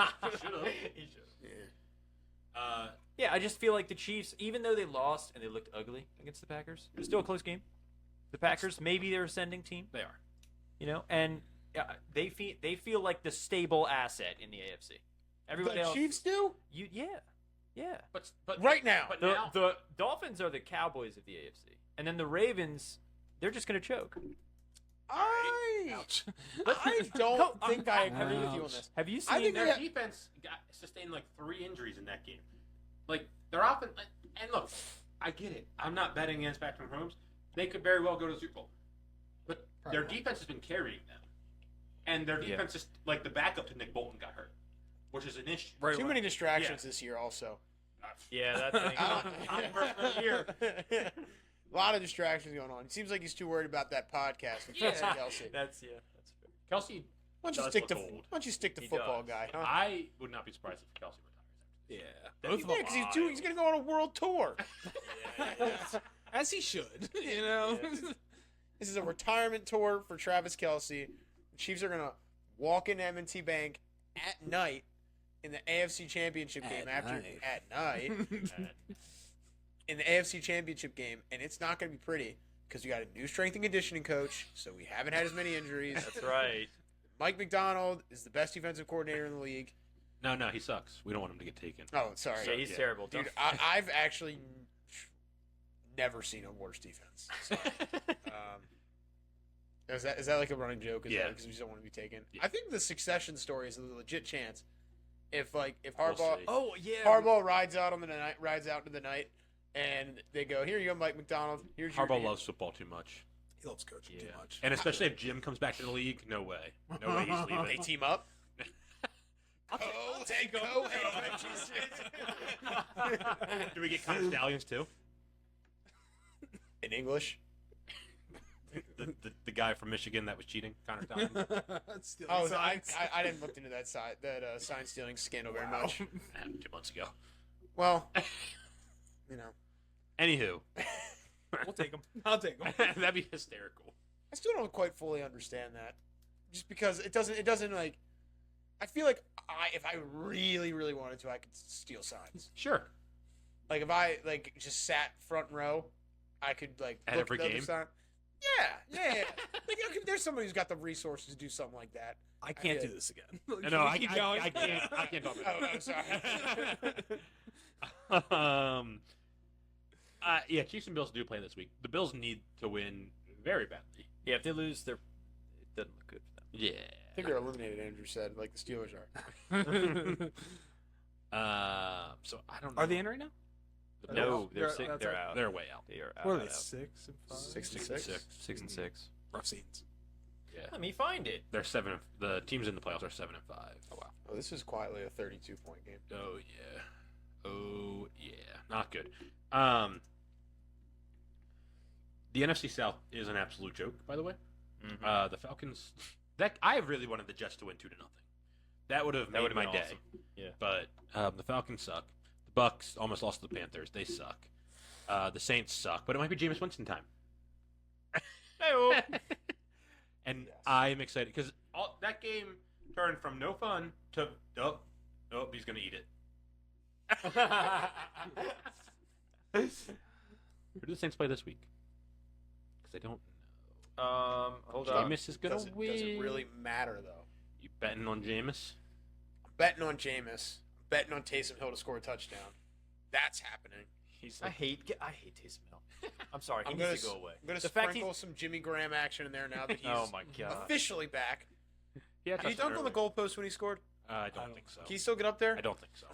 He should. Yeah. Yeah, I just feel like the Chiefs, even though they lost and they looked ugly against the Packers, it was still a close game. The Packers, maybe they're ascending team, They are. and they feel like the stable asset in the AFC. Everybody The else, Chiefs do? yeah. But Right now. But The now, the Dolphins are the Cowboys of the AFC, and then the Ravens, they're just gonna choke. I Ouch. don't think I agree with you on Ouch. this. Have you I seen think their Yeah. defense sustained like 3 injuries in that game. Like their offense, and look, I get it. I'm not betting against Patrick Mahomes. They could very well go to the Super Bowl, but Probably their won't. defense has been carrying them, and their defense is like the backup to Nick Bolton got hurt, which is an issue. Right. Too many distractions this year also. Yeah, that's I'm person of the year. A lot of distractions going on. It seems like he's too worried about that podcast with Travis Kelce. That's fair. Kelsey, Why don't you does stick to look old. He football does. guy? Huh? I would not be surprised if Kelsey retires. Yeah. That'd Both be of them. Yeah, because he's going to go on a world tour. As he should. You know. This is a retirement tour for Travis Kelce. The Chiefs are going to walk into M&T Bank at night in the AFC Championship game At night. at night in the AFC Championship game, and it's not going to be pretty because we got a new strength and conditioning coach, so we haven't had as many injuries. That's right. Mike McDonald is the best defensive coordinator in the league. No, he sucks. We don't want him to get taken. Oh, sorry. Yeah, he's terrible. Dude, I've actually never seen a worse defense. So, is that like a running joke? Is Yeah. because we just don't want to be taken? Yeah. I think the succession story is a legit chance. If We'll Harbaugh see. Oh yeah. Harbaugh rides out into the night, and they go, "Here you go, Mike McDonald. Here's Harbaugh your loves football too much. He loves coaching too much. And especially if Jim comes back to the league, no way. No way he's They leaving. team up. Do we get Connor Stallions too? In English. The guy from Michigan that was cheating, Connor Stallions. Stealing Oh, signs. I didn't look into that sign stealing scandal very Wow. much. Happened 2 months ago. Well, you know, Anywho, We'll take him. I'll take him. that'd be hysterical. I still don't quite fully understand that. Just because it doesn't like. I feel like if I really, really wanted to, I could steal signs. Sure. Like if I just sat front row, I could like At look every the other game? sign. Yeah. Like if there's somebody who's got the resources to do something like that. I can't did. do this again. No, I Keep can't talk about Oh, I'm sorry. it. Yeah, Chiefs and Bills do play this week. The Bills need to win very badly. Yeah, if they lose, it doesn't look good for them. Yeah. I think they're eliminated. Andrew said, like the Steelers are. So I don't know. Are they in right now? The No, Bills, they're That's sick. out. They're out. they're way out. They are out. What are they? out. 6 and 5. 6-6. 6-6. Rough scenes. Yeah. Let me find it. They're 7. The teams in the playoffs are 7-5. Oh wow. Oh, this is quietly a 32-point game. Oh yeah. Oh yeah. Not good. The NFC South is an absolute joke, by the way. Mhm. The Falcons. That I really wanted the Jets to win 2-0. That would have made would've my been day. awesome. Yeah. But the Falcons suck. The Bucks almost lost to the Panthers. They suck. The Saints suck. But it might be Jameis Winston time. And Yes. I'm excited because that game turned from no fun to he's gonna eat it. Who do the Saints play this week? Because I don't know. Hold on. Jameis is gonna win. Does it really matter though? You betting on Jameis? I'm betting on Jameis. I'm betting on Taysom Hill to score a touchdown. That's happening. He's I hate Taysom Hill. I'm sorry. He I'm needs gonna to go away. I'm gonna The fact sprinkle some Jimmy Graham action in there now that he's Oh my god. officially back. yeah, Did he dunk on the goalpost when he scored? I don't think so. Can he still get up there? I don't think so.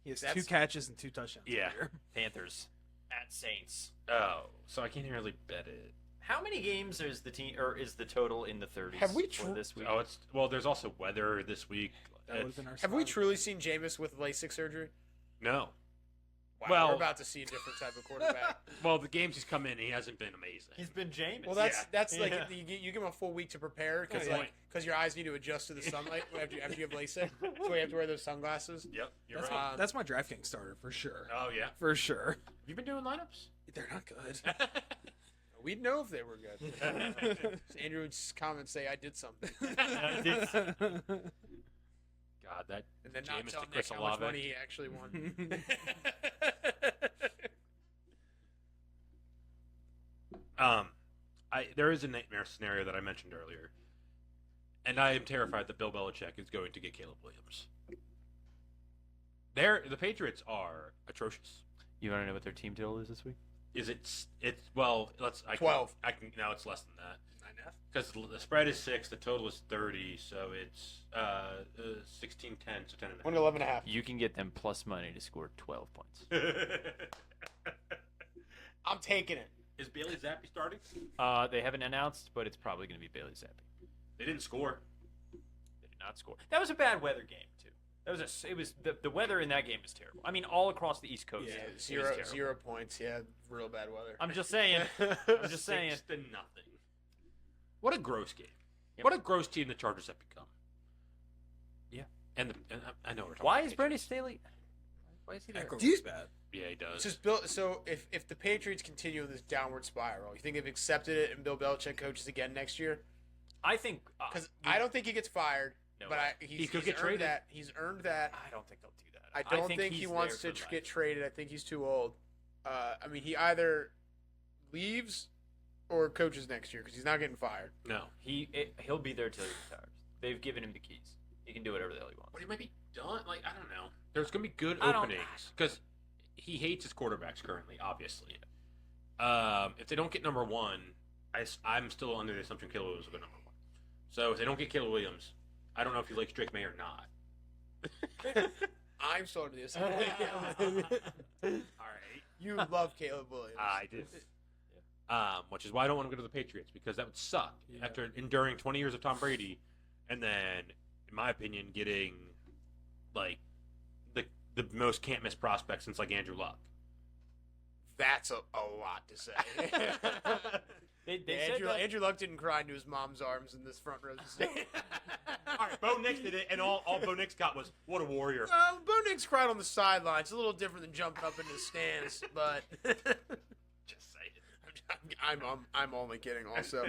He has That's- 2 catches and 2 touchdowns. Yeah. Panthers at Saints. Oh, so I can't really bet it. How many games is the team or is the total in the 30s? Have we for this week? Oh, it's there's also weather this week. That would have been our Have we spot. truly seen Jameis with LASIK surgery? No. Wow, Well- we're about to see a different type of quarterback. Well, the games he's come in, he hasn't been amazing. He's been Jameis. Well, that's like Yeah. you give him a full week to prepare because Good point. your eyes need to adjust to the sunlight after you have LASIK. So you have to wear those sunglasses. Yep, you're That's, right. my, that's my DraftKings starter for sure. Oh yeah. For sure. Have you been doing lineups? They're not good. We'd know if they were good. Andrew's comments say I did something, God, that and then not Jameis tell to Nick Chris how much Olave. money he actually won. There is a nightmare scenario that I mentioned earlier, and I am terrified that Bill Belichick is going to get Caleb Williams. The Patriots are atrocious. You want to know what their team total is this week? Is it? It's well. Let's. 12. I can now. It's less than that 9F? because the spread is 6. The total is 30. So it's 16-10. So 10 Won 11.5. You can get them plus money to score 12 points. I'm taking it. Is Bailey Zappi starting? They haven't announced, but it's probably going to be Bailey Zappi. They didn't score. They did not score. That was a bad weather game too. It was the weather in that game is terrible. I mean, all across the East Coast. Yeah, it was zero terrible. 0 points. Yeah, real bad weather. I'm just saying. I'm just saying. 6-0. What a gross game. Yep. What a gross team the Chargers have become. Yeah. And I know we're talking Why about is Brandon Patriots. Staley? Why is he there? He's bad. Yeah, he does. It's just Bill. So if the Patriots continue this downward spiral, you think they've accepted it and Bill Belichick coaches again next year? I think Because I don't think he gets fired, No, but he could he's get earned traded. that. He's earned that. I don't think they'll do that. I don't think he he's wants to there for get life. traded. I think he's too old. I mean, he either leaves or coaches next year because he's not getting fired. No. He'll be there till he retires. They've given him the keys. He can do whatever the hell he wants. But he might be done. Like, I don't know. There's going to be good I don't- openings. Because he hates his quarterbacks currently, obviously. If they don't get number one, I'm still under the assumption Caleb Williams will go number one. So if they don't get Caleb Williams, I don't know if he likes Drake May or not. I'm still under the assumption. All right. You love Caleb Williams. I did. Which is why I don't want to go to the Patriots, because that would suck Yeah. after enduring 20 years of Tom Brady, and then, in my opinion, getting like the most can't miss prospect since like Andrew Luck. That's a lot to say. They said that. Andrew Luck didn't cry into his mom's arms in this front row of the stage. All right, Bo Nix did it, and all Bo Nix got was what a warrior. Bo Nix cried on the sidelines. It's a little different than jumping up into the stands, but Just say I'm only kidding. Also,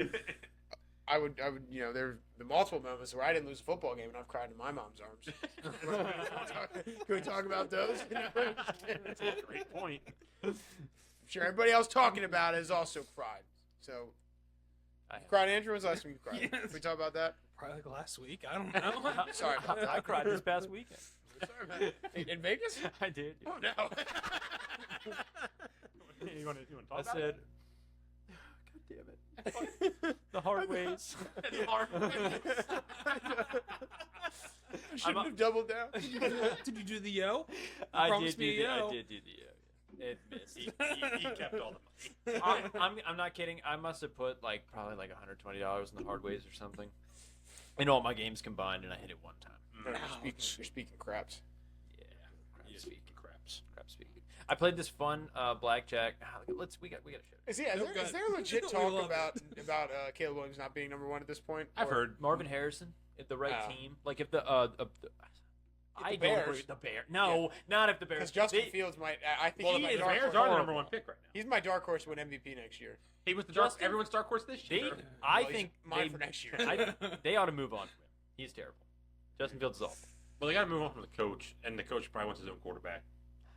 I would, there the multiple moments where I didn't lose a football game and I've cried in my mom's arms. Can we talk about those? That's a great point. I'm sure everybody else talking about it has also cried. So, I have. cried, Andrew? When's the last time you cried? Yes. Can we talk about that? Probably like last week. I don't know. Sorry about that. I cried this past weekend. Sorry, man. In Vegas? I did. Oh no. You want to talk I about said, God damn it. The hard ways. The hard Shouldn't have doubled down. Did you do the yo? I Promised did me do a the yo. I did do the It missed. He kept all the money. I'm not kidding. I must have put probably $120 in the hard ways or something. In all my games combined, and I hit it one time. You're speaking craps. Yeah. Yeah, Speaking. craps. Crap speaking. I played this fun blackjack. We got to show. Is there legit We talk love about Caleb Williams not being number one at this point? I've Or- heard. Marvin Harrison, if the right Oh. team. Like if the I don't Bears. agree with the Bears. No, not if the Bears. Because Justin They- Fields might. I think Well, he's the my dark Bears horse. are the number one pick right now. He's my dark horse to win MVP next year. He was the Justin- everyone's dark horse this They, year. I Well, he's think mine they, for next year. they ought to move on from him. He's terrible. Justin Fields is awful. Well, they got to move on from the coach, and the coach probably wants his own quarterback.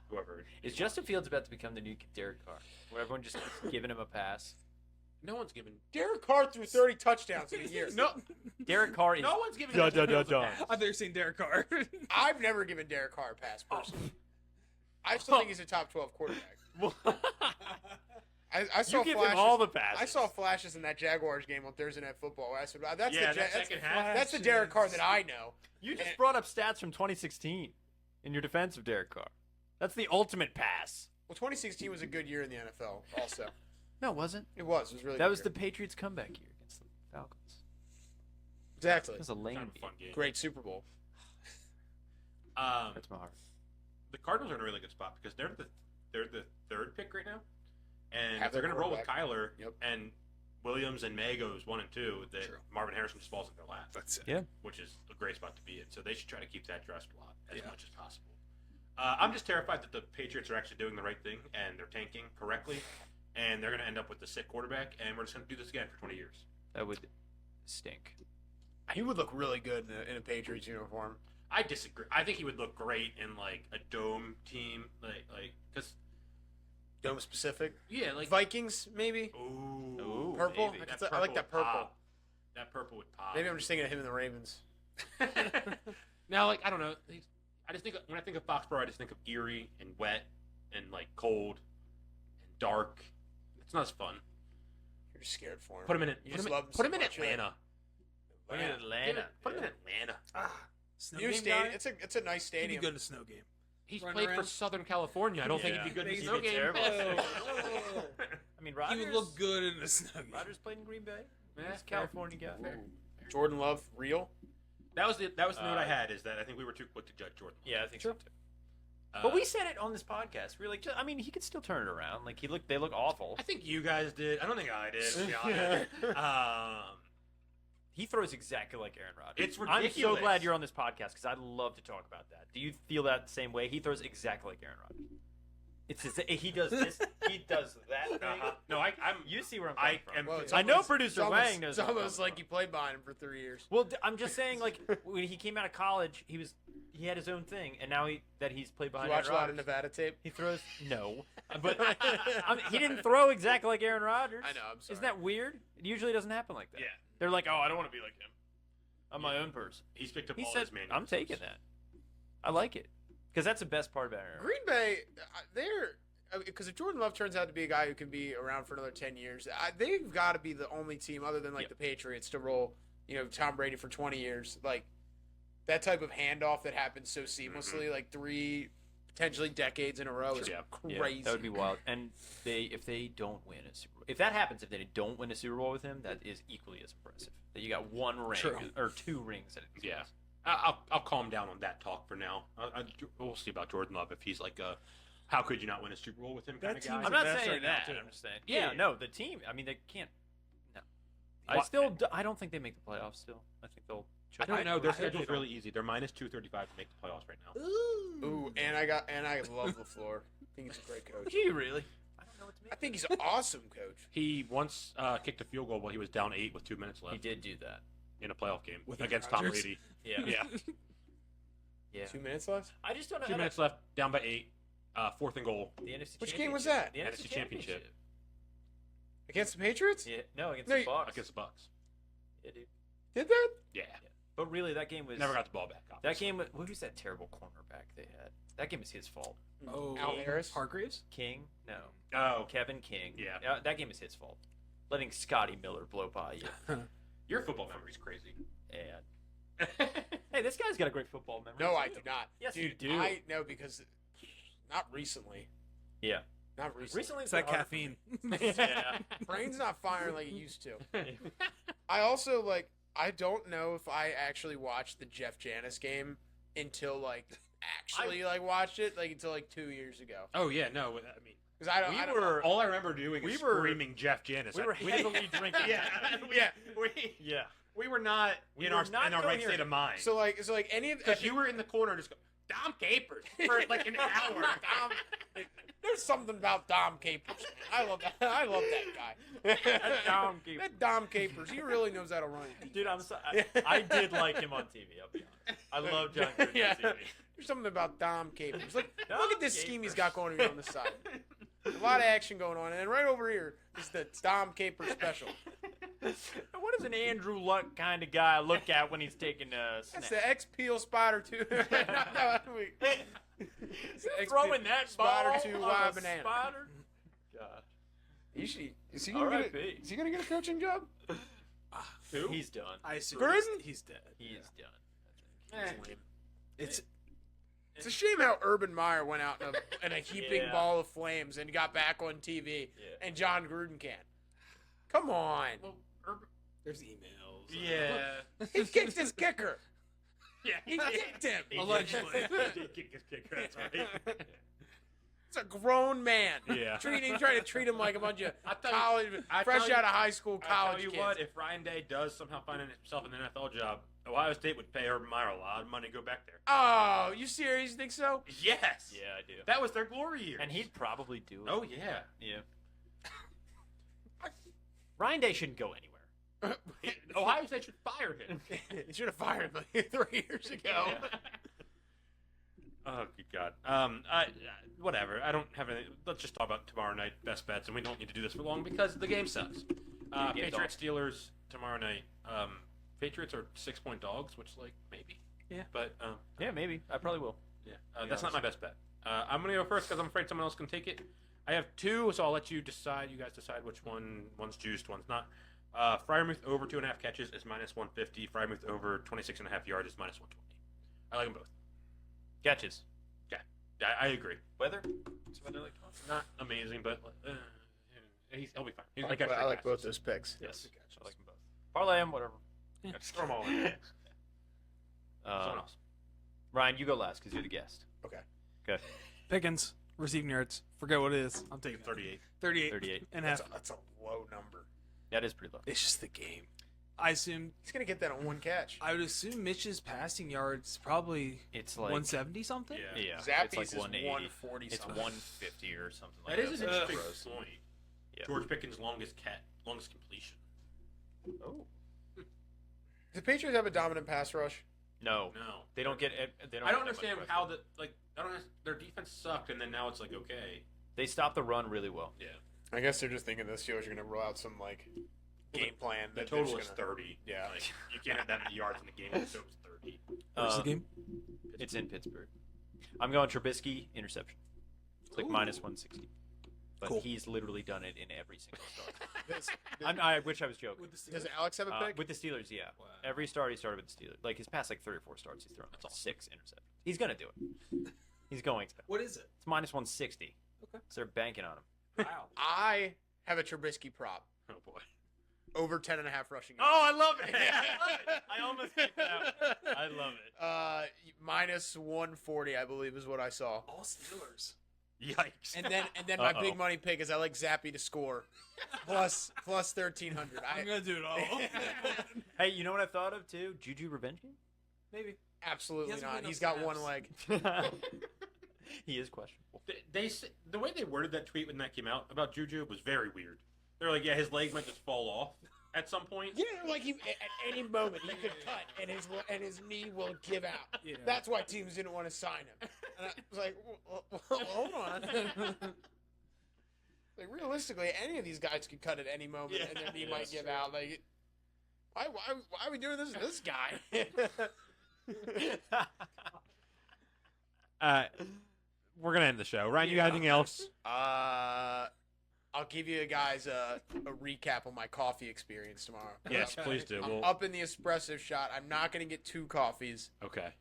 Whoever. Is Justin Fields about to become the new Derek Carr, where everyone just keeps giving him a pass? No one's giving. Derek Carr threw 30 touchdowns in a year. No, Derek Carr is. no one's giving. Duh, Justin duh, Fields a duh, pass. I've never seen Derek Carr. I've never given Derek Carr a pass personally. I still think he's a top 12 quarterback. I saw You give flashes. him all the passes. I saw flashes in that Jaguars game on Thursday Night Football. Where I said, "That's Yeah, the that second half. That's the Derek Carr that I know." You just brought up stats from 2016 in your defense of Derek Carr. That's the ultimate pass. Well, 2016 was a good year in the NFL. Also, No, it wasn't. it was. It was really. That good was year. the Patriots' comeback year against the Falcons. exactly That was a lame Kind of a game. fun game. great Super Bowl. That's my heart. The Cardinals are in a really good spot because they're the third pick right now, and Have if they're their going to roll with quarterback. Kyler Yep. and Williams and May goes 1 and 2, that True. Marvin Harrison just falls in their lap. That's it. Yeah. Which is a great spot to be in. So they should try to keep that draft spot as Yeah. much as possible. I'm just terrified that the Patriots are actually doing the right thing and they're tanking correctly, and they're going to end up with the sick quarterback, and we're just going to do this again for 20 years. That would stink. He would look really good in a Patriots uniform. I disagree. I think he would look great in like a dome team, like because Dome specific. yeah, like Vikings, maybe. ooh, Purple? maybe. I like that would purple. pop. That purple would pop. Maybe I'm just thinking of him and the Ravens. Now, like I don't know. I just think when I think of Foxborough, I just think of eerie and wet and like cold and dark. It's not as fun. You're just scared for him. Put him in it. You Put just him, love him put so him in much, you're like, Atlanta. Put him in Atlanta. Put him in Atlanta. Snow New game stadium. guy? It's a nice He'd be stadium. good in a snow game. He's Run played around. for Southern California. I don't think Yeah. he'd be good in He'd the snow be game. terrible. Whoa. I mean, He Rodgers would look good in a snow game. Rodgers played in Green Bay. Yeah, He's a fair. California guy. Fair. Jordan Love, real. That was the note I had, is that I think we were too quick to judge Jordan. Yeah, I think so too. Uh, But we said it on this podcast. We were like, I mean, he could still turn it around. Like they look awful. I think you guys did. I don't think I did. To be honest. He throws exactly like Aaron Rodgers. It's I'm so ridiculous. glad you're on this podcast because I'd love to talk about that. Do you feel that the same way? He throws exactly like Aaron Rodgers. He does this. He does that thing. No, I'm. You see where I'm I coming from. am. Well, it's I know almost- producer it's almost- Wang knows It's where I'm almost coming like from. you played behind him for 3 years. Well, I'm just saying, like when he came out of college, he had his own thing, and now he's played You behind. watch a Aaron lot of Rodgers. Nevada tape. He throws but he didn't throw exactly like Aaron Rodgers. I know, I'm sorry. Isn't that weird? It usually doesn't happen like that. Yeah. They're like, oh, I don't want to be like him. I'm my own person. He's picked up He all said, his manuals. I'm taking that. I like it because that's the best part about Aaron. Green Bay, because if Jordan Love turns out to be a guy who can be around for another 10 years, they've got to be the only team other than like Yep. the Patriots to roll, Tom Brady for 20 years. Like that type of handoff that happens so seamlessly, like 3 potentially decades in a row is Yeah. crazy. Yeah, that would be wild. And if they don't win a Super Bowl, if that happens, if they don't win a Super Bowl with him, that is equally as impressive. That you got 1 ring True. or 2 rings. That it Yeah. I'll calm down on that talk for now. We'll see about Jordan Love if he's like a how could you not win a Super Bowl with him kind That of guy. team's I'm not mess saying right now, that. too. I'm just saying. Yeah, Yeah, yeah. no, the team. I mean, they can't. No, I don't think they make the playoffs. Still, I think they'll. I don't know. Their I hope they schedule's don't. really easy. They're minus 235 to make the playoffs right now. Ooh, and I love LaFleur. I think he's a great coach. Do you really? I don't know what to make. I think he's an awesome coach. He once kicked a field goal while he was down 8 with 2 minutes He left did do that. in a playoff game With against Aaron Tom Rodgers? Brady. Yeah. Yeah. Yeah. 2 minutes left. I just don't know 2 how minutes left, down by 8, 4th and goal. The NFC Which game was Championship. that? The NFC Championship. Against the Patriots? Yeah, no, against No, the you- Bucks. Against the Bucks. Yeah, dude. Did that? Yeah. But really, that game was Never got the ball back. That obviously. game. What was that terrible cornerback they had? That game was his fault. Oh, Al Harris? Hargreaves? King? No. Oh, Kevin King. Yeah. That game is his fault. Letting Scotty Miller blow by you. your football memory's crazy. And hey, this guy's got a great football memory. No, I too. do not. Yes, Dude, you do. I know because not recently. Yeah. Not recently. Recently, It's that caffeine. Yeah. Brain's not firing like it used to. I also I don't know if I actually watched the Jeff Janis game until actually watched it until 2 years ago. Oh yeah, no. I mean, Because I don't know. all I remember doing we is were- screaming Jeff Janis. we were heavily drinking. Yeah, Yeah. we were not We in were our not right coherent. state of mind. So any of because you were in the corner just go, Dom Capers for like an hour. there's something about Dom Capers. I love that. I love that guy. Dom Capers. That Dom Capers. He really knows how to run it. Dude, I'm sorry. I did like him on TV. I'll be honest. I love John Gruden Yeah. on TV. There's something about Dom Capers. Look Dom at this scheme he's got going on the side. A lot of action going on. And then right over here is the Dom Caper special. What does an Andrew Luck kind of guy look at when he's taking a snap? That's the X-Peel Spider 2. It's the Throwing that Spider ball 2 on Y a banana. Spider? God. Is he R.I.P. gonna get a coaching job? Who? He's done. I assume Gruden? he's dead. He is done. It's It's a shame how Urban Meyer went out in a heaping Yeah. ball of flames and got back on TV, and John Gruden can't. Come on. Well, there's emails. yeah. He kicked his kicker. Yeah. He kicked him. Allegedly. He did kick his kicker, that's right. It's a grown man. Yeah. Trying to treat him like a bunch of tell you- college, I fresh tell out you- of high school, I college tell you kids. what, if Ryan Day does somehow find himself an NFL job, Ohio State would pay Urban Meyer a lot of money to go back there. Oh, you serious? You think so? Yes. Yeah, I do. That was their glory years. And he'd probably do it. Oh yeah. Yeah. Ryan Day shouldn't go anywhere. Ohio State should fire him. He should have fired him like 3 years ago. Oh, good God. Whatever. I don't have anything. Let's just talk about tomorrow night best bets, and we don't need to do this for long because the game sucks. game's Patriots Steelers tomorrow night. Patriots are 6-point dogs, which maybe. Yeah. But Yeah, maybe. I probably will. yeah, that's not my best bet. I'm gonna go first because I'm afraid someone else can take it. I have two, so I'll let you decide. You guys decide which one's juiced, one's not. Fryermuth over 2.5 catches is -150. Fryermuth over 26.5 yards is -120. I like them both. Catches. Yeah, I agree. Weather? Is weather like tomorrow? Not amazing, but he'll be fine. He's I gonna catch three like both passes. those picks. Yes. I like them both. Parlay them, whatever. Just throw them all in. Someone else. Ryan, you go last because you're the guest. Okay. Okay. Pickens, receiving yards. Forget what it is. I'm taking 38. 38. 38. And a half. That's a low number. That is pretty low. It's just the game. I assume. He's gonna get that on one catch. I would assume Mitch's passing yards probably It's like 170 something. Yeah. Yeah. Zappy's it's is like 180. 140 It's something. 150 or something like That that. is an That's interesting gross. point. Yeah. George Pickens' longest completion. Oh. Do the Patriots have a dominant pass rush? No. No. They don't get. They don't. I don't get that understand much how pressure. their defense sucked, and then now it's okay. They stop the run really well. Yeah. I guess they're just thinking the Steelers are gonna roll out some game plan. The that they're total just is gonna- 30. Yeah. Like, you can't have that many yards in the game. The total is 30. Where's the Um, game? It's in Pittsburgh. I'm going Trubisky interception. It's like Ooh. -160. But Cool. he's literally done it in every single start. Does, I wish I was joking. does Alex have a pick? With the Steelers, yeah. Wow. Every start he started with the Steelers. Like his past 3 or 4 starts, he's thrown That's awesome. 6 interceptions. He's gonna do it. He's going to. What is it? It's -160. Okay. So they're banking on him. Wow. I have a Trubisky prop Oh, boy. over 10.5 rushing. Oh, I love it! I love it! I almost picked that one. I love it. -140, I believe, is what I saw. All Steelers. Yikes. And then my Uh-oh. big money pick is I like Zappy to score plus 1,300. I'm gonna do it all. Hey, you know what I thought of too? Juju revenge game? Maybe. Absolutely He hasn't not. played He's enough got one snaps. leg. He is questionable. The way they worded that tweet when that came out about Juju was very weird. They're like, yeah, his leg might just fall off at some point. Yeah, like at any moment he could cut and his knee will give out. Yeah. That's why teams didn't want to sign him. And I was like, hold on. Like realistically, any of these guys could cut at any moment and their knee Yeah, might that's give true. out. Like, why are we doing this to this guy? We're gonna end the show. Ryan, you got anything else? I'll give you guys a recap on my coffee experience tomorrow. Yes, please do. I'm We'll, up in the espresso shot. I'm not going to get 2 coffees, okay.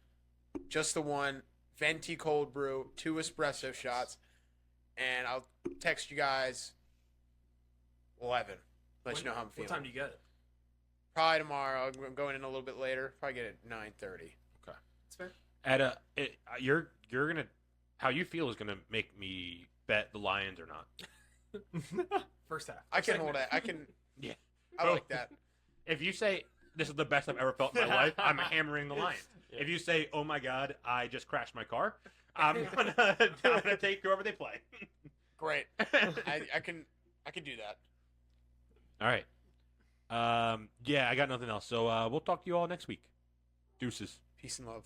just the one venti cold brew, 2 espresso shots, and I'll text you guys 11. Let you know how I'm feeling. What time do you get it? Probably tomorrow. I'm going in a little bit later. Probably get it at 9:30. It's fair. You're gonna how you feel is gonna make me bet the Lions or not. First half. I can hold that. I can. Yeah. I like that. If you say this is the best I've ever felt in my life, I'm hammering the Lions. Yeah. If you say, oh my God, I just crashed my car, I'm gonna take whoever they play. Great. I can do that. All right. Yeah, I got nothing else. So we'll talk to you all next week. Deuces. Peace and love.